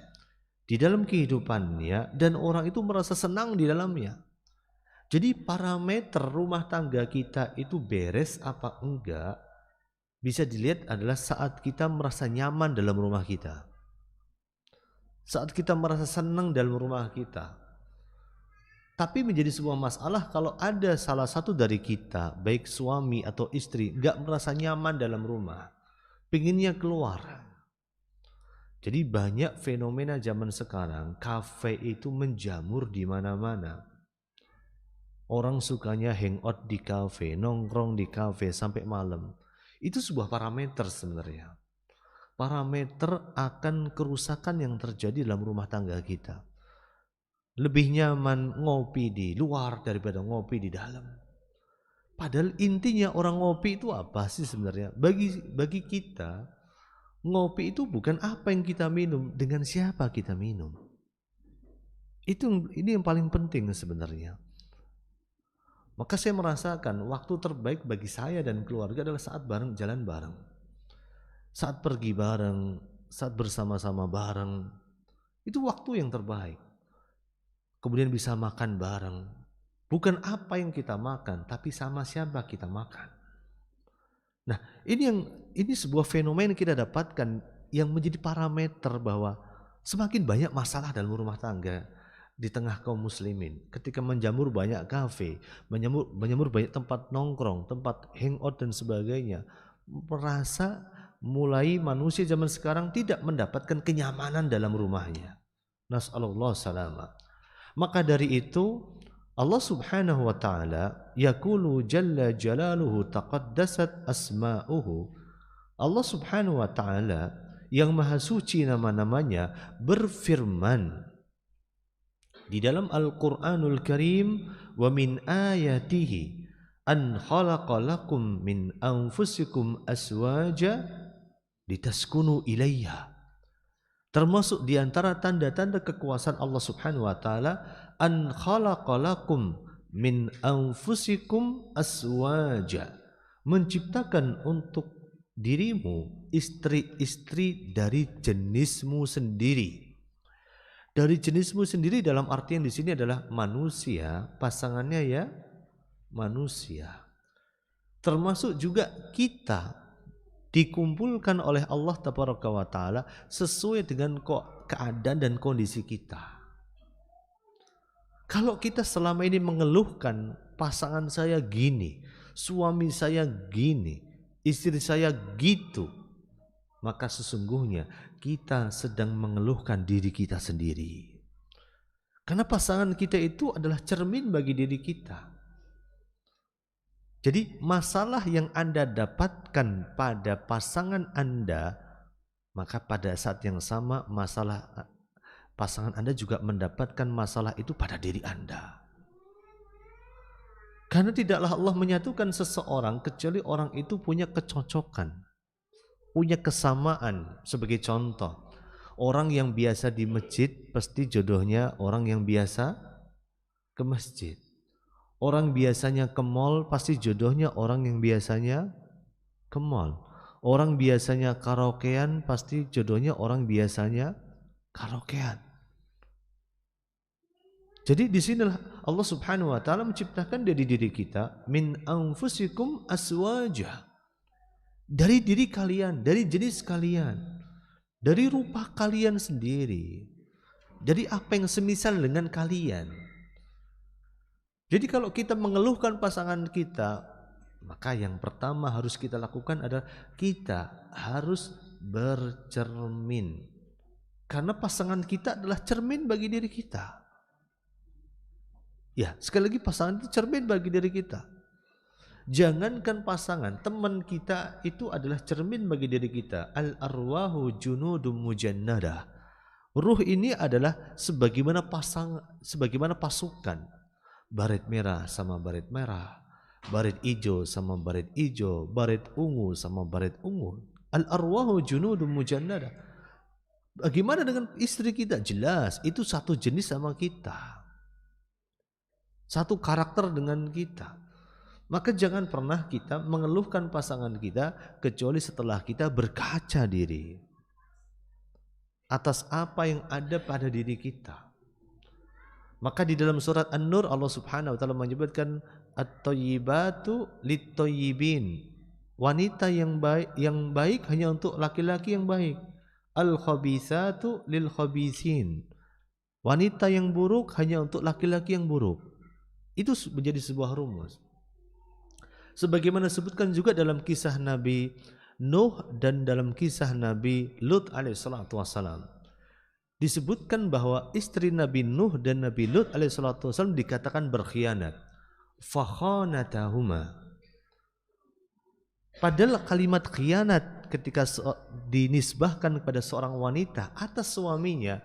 di dalam kehidupannya dan orang itu merasa senang di dalamnya. Jadi parameter rumah tangga kita itu beres apa enggak bisa dilihat adalah saat kita merasa nyaman dalam rumah kita. Saat kita merasa senang dalam rumah kita. Tapi menjadi sebuah masalah kalau ada salah satu dari kita, baik suami atau istri, enggak merasa nyaman dalam rumah, pinginnya keluar. Jadi banyak fenomena zaman sekarang, kafe itu menjamur di mana-mana. Orang sukanya hangout di kafe, nongkrong di kafe sampai malam. Itu sebuah parameter sebenarnya. Parameter akan kerusakan yang terjadi dalam rumah tangga kita. Lebih nyaman ngopi di luar daripada ngopi di dalam. Padahal intinya orang ngopi itu apa sih sebenarnya? Bagi kita, ngopi itu bukan apa yang kita minum, dengan siapa kita minum. Ini yang paling penting sebenarnya. Maka saya merasakan waktu terbaik bagi saya dan keluarga adalah saat jalan bareng. Saat pergi bareng, saat bersama-sama bareng. Itu waktu yang terbaik. Kemudian bisa makan bareng. Bukan apa yang kita makan, tapi sama siapa kita makan. Nah, ini sebuah fenomena yang kita dapatkan yang menjadi parameter bahwa semakin banyak masalah dalam rumah tangga di tengah kaum muslimin. Ketika menjamur banyak kafe, menjamur banyak tempat nongkrong, tempat hangout dan sebagainya, merasa mulai manusia zaman sekarang tidak mendapatkan kenyamanan dalam rumahnya. Nas'alullah salama. Maka dari itu Allah Subhanahu wa taala yaqulu jalla jalaluhu taqaddasat asma'uhu. Allah Subhanahu wa taala yang maha suci nama-namanya berfirman di dalam Al-Qur'anul Karim, wa min ayatihi an khalaqa lakum min anfusikum aswaja litaskunu ilaiha. Termasuk di antara tanda-tanda kekuasaan Allah Subhanahu wa taala, an khalaqa lakum min anfusikum aswaja, menciptakan untuk dirimu istri-istri dari jenismu sendiri. Dari jenismu sendiri dalam artian di sini adalah manusia, pasangannya ya manusia. Termasuk juga kita dikumpulkan oleh Allah Tabaraka wa Ta'ala sesuai dengan keadaan dan kondisi kita. Kalau kita selama ini mengeluhkan pasangan saya gini, suami saya gini, istri saya gitu, maka sesungguhnya kita sedang mengeluhkan diri kita sendiri. Karena pasangan kita itu adalah cermin bagi diri kita. Jadi masalah yang Anda dapatkan pada pasangan Anda, maka pada saat yang sama masalah pasangan Anda juga mendapatkan masalah itu pada diri Anda. Karena tidaklah Allah menyatukan seseorang kecuali orang itu punya kecocokan, punya kesamaan. Sebagai contoh, orang yang biasa di masjid pasti jodohnya orang yang biasa ke masjid. Orang biasanya ke mall pasti jodohnya orang yang biasanya ke mall. Orang biasanya karaokean pasti jodohnya orang biasanya karaokean. Jadi disinilah Allah Subhanahu wa Ta'ala menciptakan dari diri kita min anfusikum aswaja, dari diri kalian, dari jenis kalian, dari rupa kalian sendiri, dari apa yang semisal dengan kalian. Jadi kalau kita mengeluhkan pasangan kita, maka yang pertama harus kita lakukan adalah kita harus bercermin. Karena pasangan kita adalah cermin bagi diri kita. Ya, sekali lagi pasangan itu cermin bagi diri kita. Jangankan pasangan, teman kita itu adalah cermin bagi diri kita. Al-arwahu junudum mujannadah. Ruh ini adalah sebagaimana pasukan. Baret merah sama baret merah, baret hijau sama baret hijau, baret ungu sama baret ungu. Al-arwahu junudum mujannada. Bagaimana dengan istri kita? Jelas, itu satu jenis sama kita, satu karakter dengan kita. Maka jangan pernah kita mengeluhkan pasangan kita kecuali setelah kita berkaca diri atas apa yang ada pada diri kita. Maka di dalam surat An-Nur Allah Subhanahu wa Ta'ala menyebutkan at-thayyibatu lit-thayyibin. Wanita yang baik hanya untuk laki-laki yang baik. Al-khabithatu lil-khabithin. Wanita yang buruk hanya untuk laki-laki yang buruk. Itu menjadi sebuah rumus. Sebagaimana disebutkan juga dalam kisah Nabi Nuh dan dalam kisah Nabi Lut alaihissalatu wassalam. Disebutkan bahwa istri Nabi Nuh dan Nabi Lut alaihissalatu wassalam dikatakan berkhianat. Fakhanatahuma. Padahal kalimat khianat ketika dinisbahkan kepada seorang wanita atas suaminya,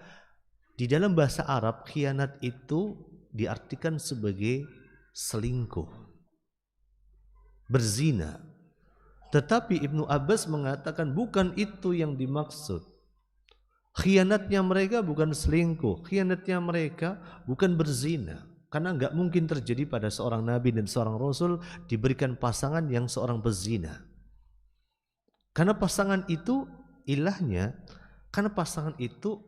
di dalam bahasa Arab khianat itu diartikan sebagai selingkuh, berzina. Tetapi Ibnu Abbas mengatakan bukan itu yang dimaksud. Khianatnya mereka bukan selingkuh, khianatnya mereka bukan berzina. Karena enggak mungkin terjadi pada seorang nabi dan seorang rasul diberikan pasangan yang seorang pezina. Karena pasangan itu ilahnya, karena pasangan itu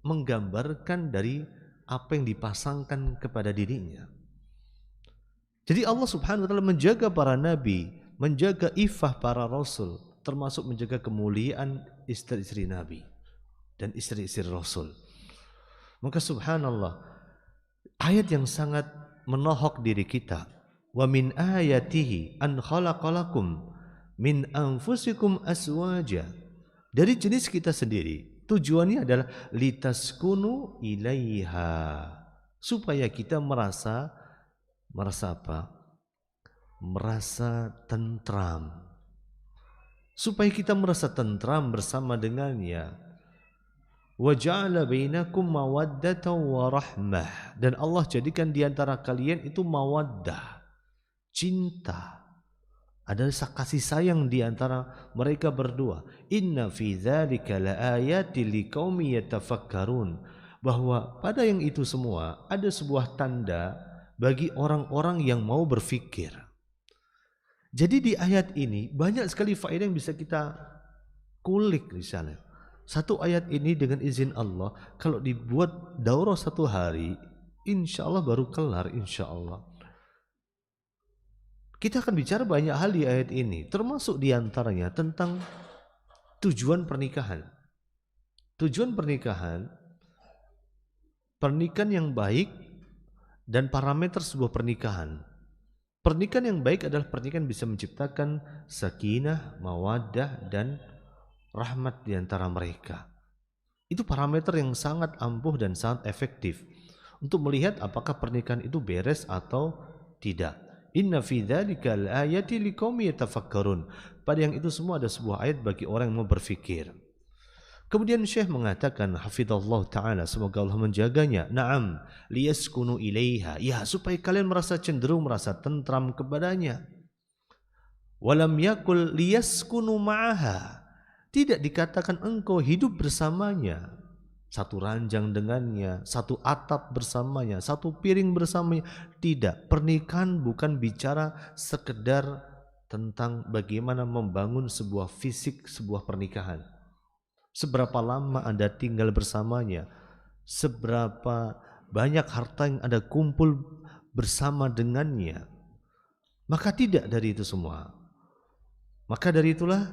menggambarkan dari apa yang dipasangkan kepada dirinya. Jadi Allah Subhanahu wa Ta'ala menjaga para nabi, menjaga iffah para rasul, termasuk menjaga kemuliaan istri-istri nabi dan istri-istri Rasul. Maka subhanallah, ayat yang sangat menohok diri kita. Wa min ayatihi an khalaqalakum min anfusikum aswaja. Dari jenis kita sendiri. Tujuannya adalah litaskunu ilaiha. Supaya kita merasa apa? Merasa tentram. Supaya kita merasa tentram bersama dengannya. Wa ja'ala bainakum mawaddatan wa rahmah. Dan Allah jadikan di antara kalian itu mawaddah, cinta. Ada kasih sayang di antara mereka berdua. Inna fi dzalika laayatil liqaumin yatafakkarun. Bahwa pada yang itu semua ada sebuah tanda bagi orang-orang yang mau berfikir. Jadi di ayat ini banyak sekali faedah yang bisa kita kulik misalnya. Satu ayat ini dengan izin Allah, kalau dibuat daurah 1 hari, insya Allah baru kelar, insya Allah. Kita akan bicara banyak hal di ayat ini, termasuk diantaranya tentang tujuan pernikahan. Tujuan pernikahan yang baik dan parameter sebuah pernikahan. Pernikahan yang baik adalah pernikahan bisa menciptakan sakinah, mawaddah, dan rahmat di antara mereka. Itu parameter yang sangat ampuh dan sangat efektif untuk melihat apakah pernikahan itu beres atau tidak. Inna fi dzalika al-ayati liqaumin yatafakkarun. Pada yang itu semua ada sebuah ayat bagi orang yang mau berfikir. Kemudian Syekh mengatakan hafizallahu taala, semoga Allah menjaganya. Naam, liyaskunu ilaiha. Ya, supaya kalian merasa cenderung, merasa tentram kepadanya. Walam yakul liyaskunu ma'aha. Tidak dikatakan engkau hidup bersamanya, satu ranjang dengannya, satu atap bersamanya, satu piring bersamanya. Tidak, pernikahan bukan bicara sekedar tentang bagaimana membangun sebuah fisik sebuah pernikahan. Seberapa lama Anda tinggal bersamanya, seberapa banyak harta yang Anda kumpul bersama dengannya. Maka tidak dari itu semua. Maka dari itulah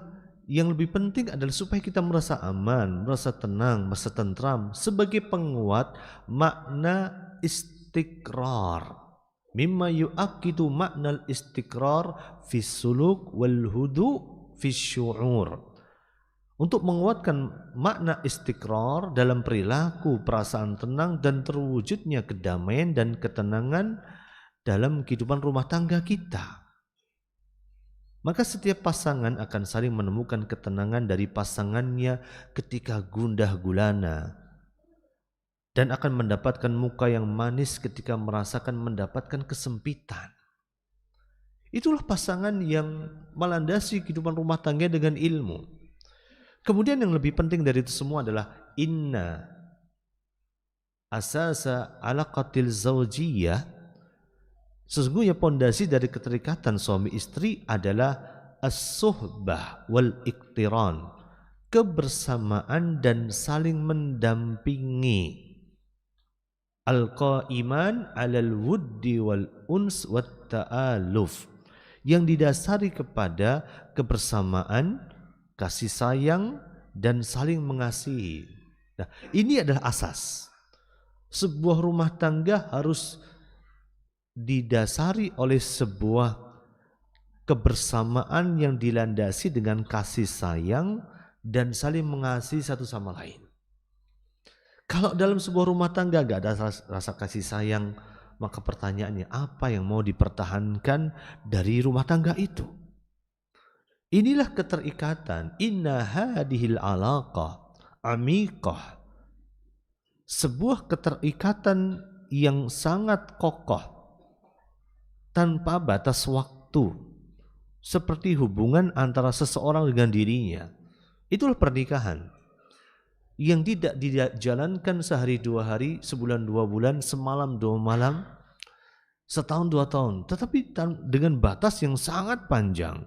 yang lebih penting adalah supaya kita merasa aman, merasa tenang, merasa tentram sebagai penguat makna istiqrar. Mimma yu'akkidu makna istiqrar fi suluk wal hudu fi syu'ur. Untuk menguatkan makna istiqrar dalam perilaku, perasaan tenang dan terwujudnya kedamaian dan ketenangan dalam kehidupan rumah tangga kita. Maka setiap pasangan akan saling menemukan ketenangan dari pasangannya ketika gundah gulana, dan akan mendapatkan muka yang manis ketika merasakan mendapatkan kesempitan. Itulah pasangan yang melandasi kehidupan rumah tangga dengan ilmu. Kemudian yang lebih penting dari itu semua adalah inna asasa alaqatil zawjiyah. Sesungguhnya pondasi dari keterikatan suami istri adalah as-suhbah wal iktiran, kebersamaan dan saling mendampingi. Al-qa'iman 'alal wuddi wal uns wat ta'aluf, yang didasari kepada kebersamaan, kasih sayang dan saling mengasihi. Nah, ini adalah asas. Sebuah rumah tangga harus didasari oleh sebuah kebersamaan yang dilandasi dengan kasih sayang dan saling mengasihi satu sama lain. Kalau dalam sebuah rumah tangga gak ada rasa kasih sayang, maka pertanyaannya apa yang mau dipertahankan dari rumah tangga itu? Inilah keterikatan. Inna hadhil alaqah amikah. Sebuah keterikatan yang sangat kokoh tanpa batas waktu, seperti hubungan antara seseorang dengan dirinya. Itulah pernikahan yang tidak dijalankan sehari 2 hari, sebulan 2 bulan, semalam 2 malam, setahun 2 tahun, tetapi dengan batas yang sangat panjang.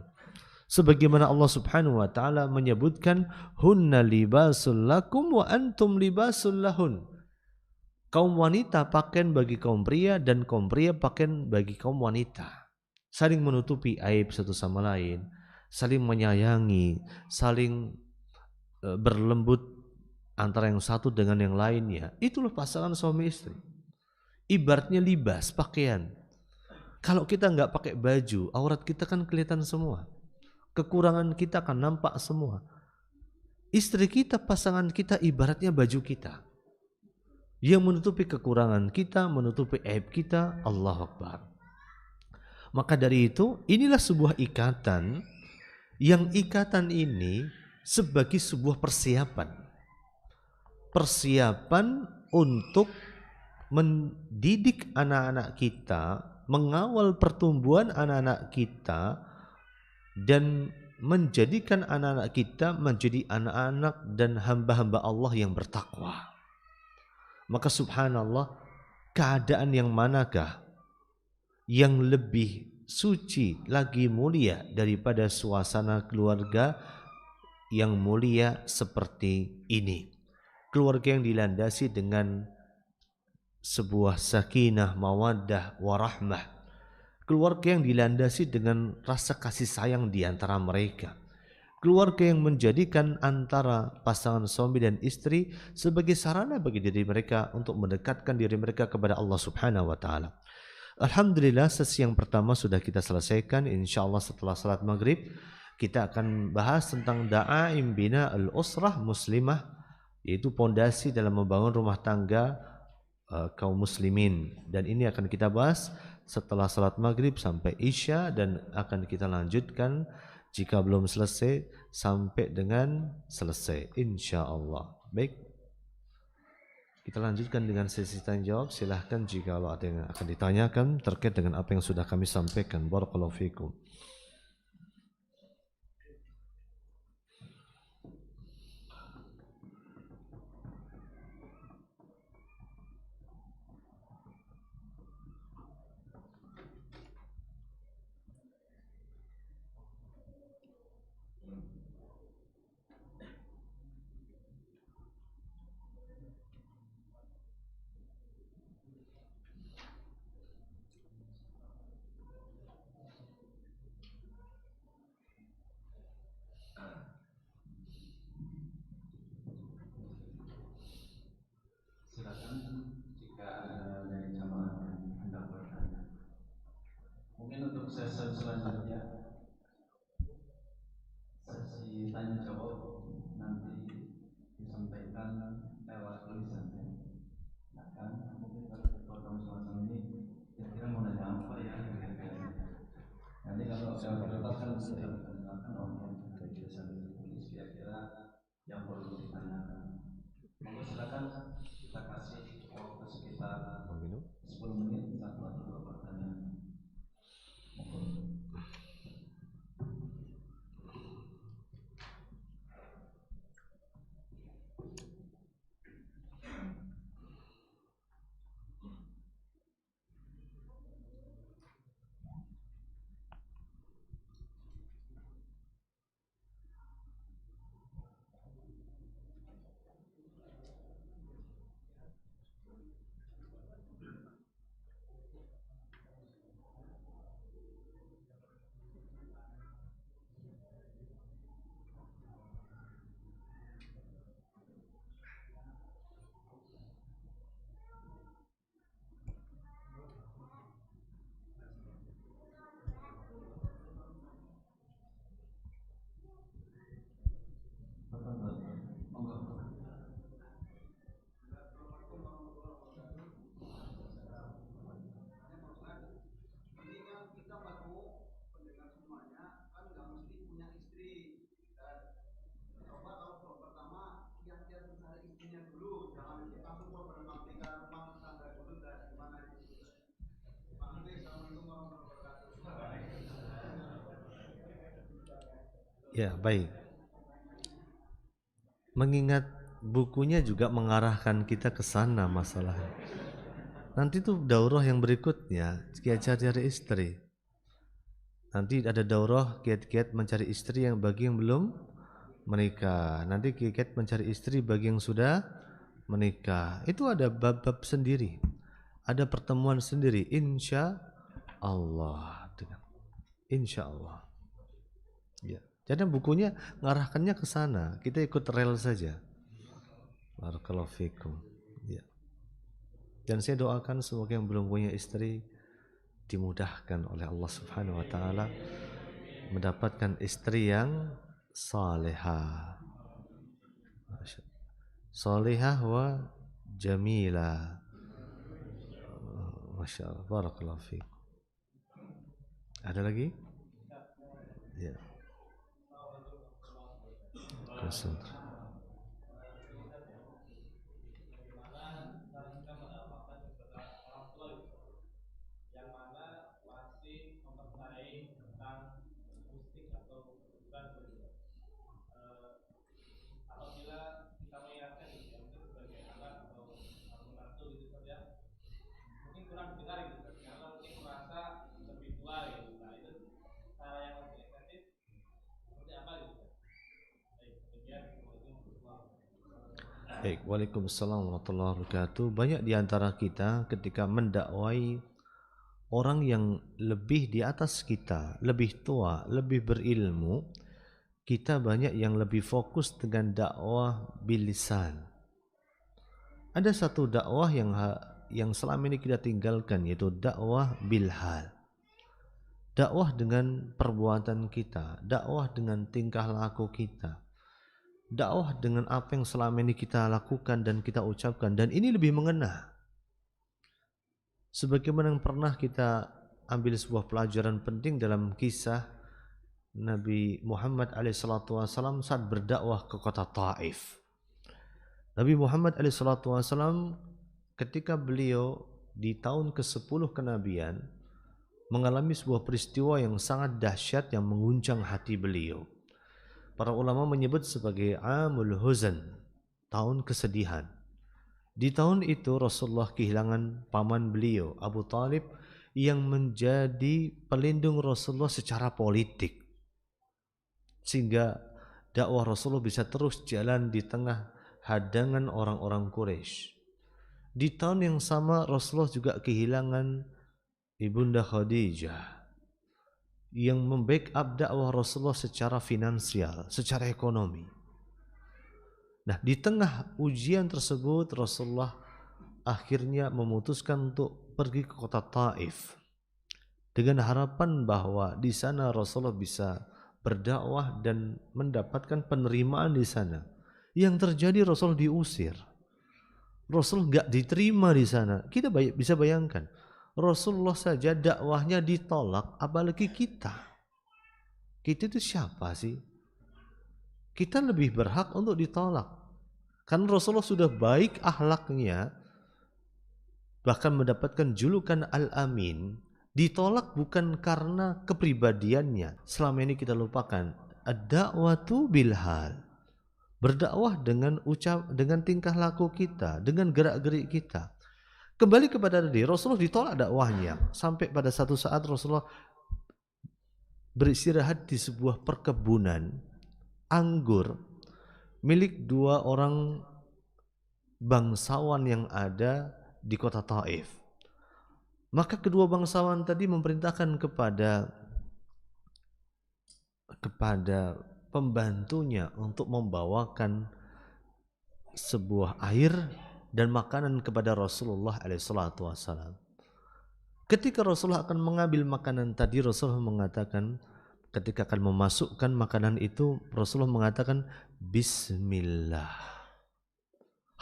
Sebagaimana Allah Subhanahu wa taala menyebutkan hunna libasul lakum wa antum libasul lahun. Kaum wanita pakaian bagi kaum pria dan kaum pria pakaian bagi kaum wanita. Saling menutupi aib satu sama lain, saling menyayangi, saling berlembut antara yang satu dengan yang lainnya. Itulah pasangan suami istri. Ibaratnya libas, pakaian. Kalau kita nggak pakai baju, aurat kita kan kelihatan semua. Kekurangan kita akan nampak semua. Istri kita, pasangan kita ibaratnya baju kita, yang menutupi kekurangan kita, menutupi aib kita. Allahu Akbar. Maka dari itu, inilah sebuah ikatan, yang ikatan ini sebagai sebuah persiapan. Persiapan untuk mendidik anak-anak kita, mengawal pertumbuhan anak-anak kita, dan menjadikan anak-anak kita menjadi anak-anak dan hamba-hamba Allah yang bertakwa. Maka subhanallah, keadaan yang manakah yang lebih suci, lagi mulia daripada suasana keluarga yang mulia seperti ini. Keluarga yang dilandasi dengan sebuah sakinah, mawaddah, warahmah. Keluarga yang dilandasi dengan rasa kasih sayang di antara mereka. Keluarga yang menjadikan antara pasangan suami dan istri sebagai sarana bagi diri mereka untuk mendekatkan diri mereka kepada Allah Subhanahu wa taala. Alhamdulillah, sesi yang pertama sudah kita selesaikan. Insyaallah setelah salat maghrib kita akan bahas tentang da'aim bina al-usrah muslimah, yaitu pondasi dalam membangun rumah tangga kaum muslimin, dan ini akan kita bahas setelah salat maghrib sampai isya, dan akan kita lanjutkan jika belum selesai sampai dengan selesai insyaallah. Baik, kita lanjutkan dengan sesi tanya jawab. Silahkan jika ada yang akan ditanyakan terkait dengan apa yang sudah kami sampaikan. Barakallahu fikum. Silakan jika ada dari jamaah yang hendak bertanya. Mungkin untuk sesi selanjutnya, sesi tanya jawab nanti disampaikan lewat tulisan. Silakan, mungkin kalau potong semacam ini, kira-kira mau nanya apa ya? Nanti kalau ada prioritas kan bisa ditanyakan orang yang biasa ditulis kira-kira yang perlu ditanyakan. Monggo silakan, kita kasih waktu sekitar 10 menit, satu atau dua pertanyaan. Monggo. Ya, baik. Mengingat bukunya juga mengarahkan kita ke sana masalahnya. Nanti tuh daurah yang berikutnya, kiat-kiat cari istri. Nanti ada daurah kiat-kiat mencari istri yang bagi yang belum menikah. Nanti kiat mencari istri bagi yang sudah menikah. Itu ada bab-bab sendiri. Ada pertemuan sendiri, insya Allah. Insya Allah. Ya. Jadi bukunya ngarahkannya ke sana. Kita ikut rel saja. Barakallahu fikum. Ya. Dan saya doakan semoga yang belum punya istri dimudahkan oleh Allah Subhanahu wa taala mendapatkan istri yang salihah. Salihah wa jamilah. Masya Allah. Barakallahu fikum. Ada lagi? Ya. Konsentrasi. Baik, Waalaikumsalam warahmatullahi wabarakatuh. Banyak di antara kita ketika mendakwai orang yang lebih di atas kita, lebih tua, lebih berilmu, kita banyak yang lebih fokus dengan dakwah bil lisan. Ada satu dakwah yang selama ini kita tinggalkan, yaitu dakwah bil hal. Dakwah dengan perbuatan kita, dakwah dengan tingkah laku kita, dakwah dengan apa yang selama ini kita lakukan dan kita ucapkan, dan ini lebih mengena. Sebagaimana yang pernah kita ambil sebuah pelajaran penting dalam kisah Nabi Muhammad SAW saat berdakwah ke kota Taif. Nabi Muhammad SAW ketika beliau di tahun ke-10 kenabian mengalami sebuah peristiwa yang sangat dahsyat yang mengguncang hati beliau. Para ulama menyebut sebagai Amul Huzan, tahun kesedihan. Di tahun itu Rasulullah kehilangan paman beliau, Abu Talib, yang menjadi pelindung Rasulullah secara politik. Sehingga dakwah Rasulullah bisa terus jalan di tengah hadangan orang-orang Quraisy. Di tahun yang sama Rasulullah juga kehilangan Ibunda Khadijah yang membackup dakwah Rasulullah secara finansial, secara ekonomi. Nah, di tengah ujian tersebut Rasulullah akhirnya memutuskan untuk pergi ke kota Taif dengan harapan bahwa di sana Rasulullah bisa berdakwah dan mendapatkan penerimaan di sana. Yang terjadi Rasul diusir. Rasul nggak diterima di sana. Kita bisa bayangkan, Rasulullah saja dakwahnya ditolak, apalagi kita. Kita itu siapa sih? Kita lebih berhak untuk ditolak. Karena Rasulullah sudah baik akhlaknya, bahkan mendapatkan julukan Al-Amin. Ditolak bukan karena kepribadiannya. Selama ini kita lupakan. Ad-da'watu bilhal. Berdakwah dengan tingkah laku kita, dengan gerak-gerik kita. Kembali kepada tadi, Rasulullah ditolak dakwahnya sampai pada satu saat Rasulullah beristirahat di sebuah perkebunan anggur milik dua orang bangsawan yang ada di kota Taif. Maka kedua bangsawan tadi memerintahkan kepada pembantunya untuk membawakan sebuah air dan makanan kepada Rasulullah SAW. Ketika Rasulullah akan mengambil makanan tadi, Rasulullah mengatakan, ketika akan memasukkan makanan itu, Rasulullah mengatakan Bismillah.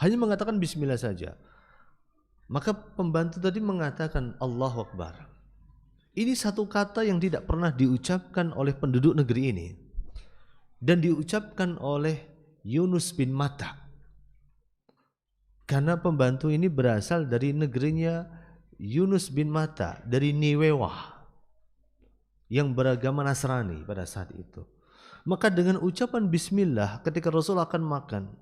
Hanya mengatakan Bismillah saja. Maka pembantu tadi mengatakan Allahu Akbar. Ini satu kata yang tidak pernah diucapkan oleh penduduk negeri ini, dan diucapkan oleh Yunus bin Matta. Karena pembantu ini berasal dari negerinya Yunus bin Matta, dari Niwewah, yang beragama Nasrani pada saat itu. Maka dengan ucapan Bismillah ketika Rasul akan makan,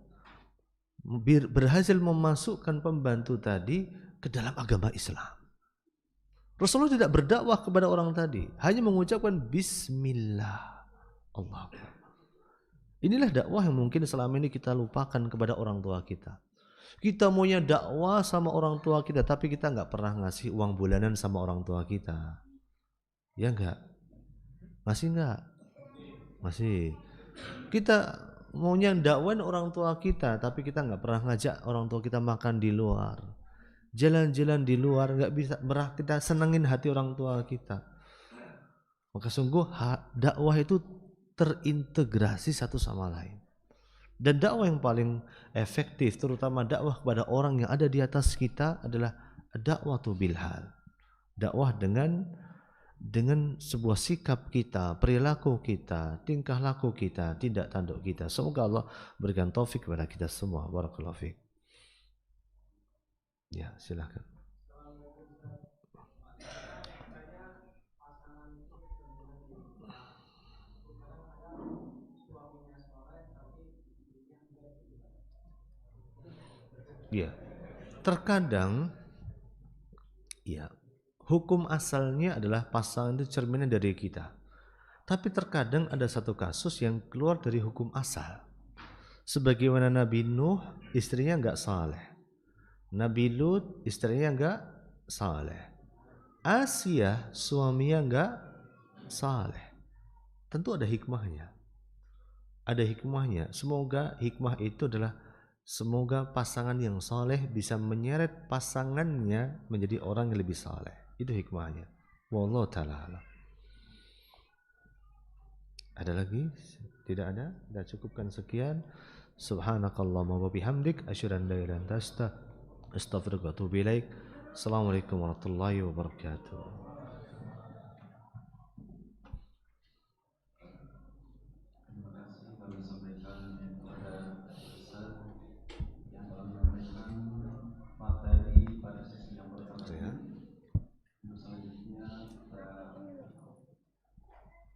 berhasil memasukkan pembantu tadi ke dalam agama Islam. Rasulullah tidak berdakwah kepada orang tadi, hanya mengucapkan Bismillah. Allah. Inilah dakwah yang mungkin selama ini kita lupakan kepada orang tua kita. Kita maunya dakwah sama orang tua kita, tapi kita nggak pernah ngasih uang bulanan sama orang tua kita. Ya enggak? Masih enggak? Masih. Kita maunya dakwain orang tua kita, tapi kita nggak pernah ngajak orang tua kita makan di luar, jalan-jalan di luar, nggak bisa kita senengin hati orang tua kita. Maka sungguh dakwah itu terintegrasi satu sama lain. Dan dakwah yang paling efektif, terutama dakwah kepada orang yang ada di atas kita, adalah dakwatu bilhal. Dakwah dengan sebuah sikap kita, perilaku kita, tingkah laku kita, tindak tanduk kita. Semoga Allah berikan taufik kepada kita semua. Barakallahu fiik. Ya, silakan. Ya, terkadang ya, hukum asalnya adalah pasangan itu cerminan dari kita. Tapi terkadang ada satu kasus yang keluar dari hukum asal. Sebagaimana Nabi Nuh istrinya enggak saleh, Nabi Lut istrinya enggak saleh, Asia suaminya enggak saleh. Tentu ada hikmahnya. Ada hikmahnya. Semoga hikmah itu adalah semoga pasangan yang saleh bisa menyeret pasangannya menjadi orang yang lebih saleh. Itu hikmahnya. Wallahu ta'ala alam. Ada lagi? Tidak ada? Dah cukupkan sekian. Subhanakallahumma wa bihamdik asyhadu an la ilaha illa anta astaghfiruka wa atubu ilaik. Assalamualaikum warahmatullahi wabarakatuh. Terima kasih kami sampaikan kepada Ustaz yang telah menyampaikan materi pada sesi yang pertama ini. Untuk selanjutnya kita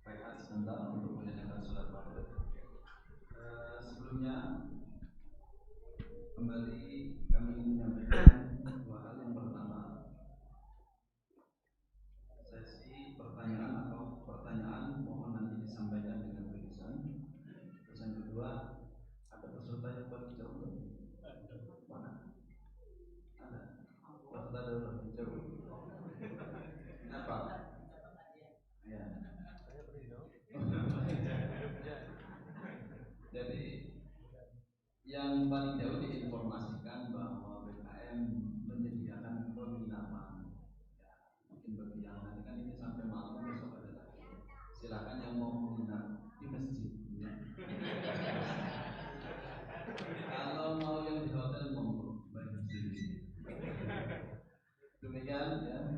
rehat sebentar untuk menyanyikan salat maghrib. Sebelumnya kembali kami ingin menyampaikan dua hal. Yang pertama, sesi pertanyaan atau pertanyaan mohon nanti disampaikan dengan tulisan. Terus yang kedua, ada peserta yang paling jauh mana? Ada peserta dalam jauh. Kenapa? Ya. Jadi yang paling jauh diinformasikan bahwa BKM menyediakan penginapan. Ya, mungkin bagi yang nanti kan ini sampai malam besok ada lagi. Silakan yang mau menginap di masjid. Ya. Kalau mau yang di hotel monggo bayar sendiri. Demikian ya.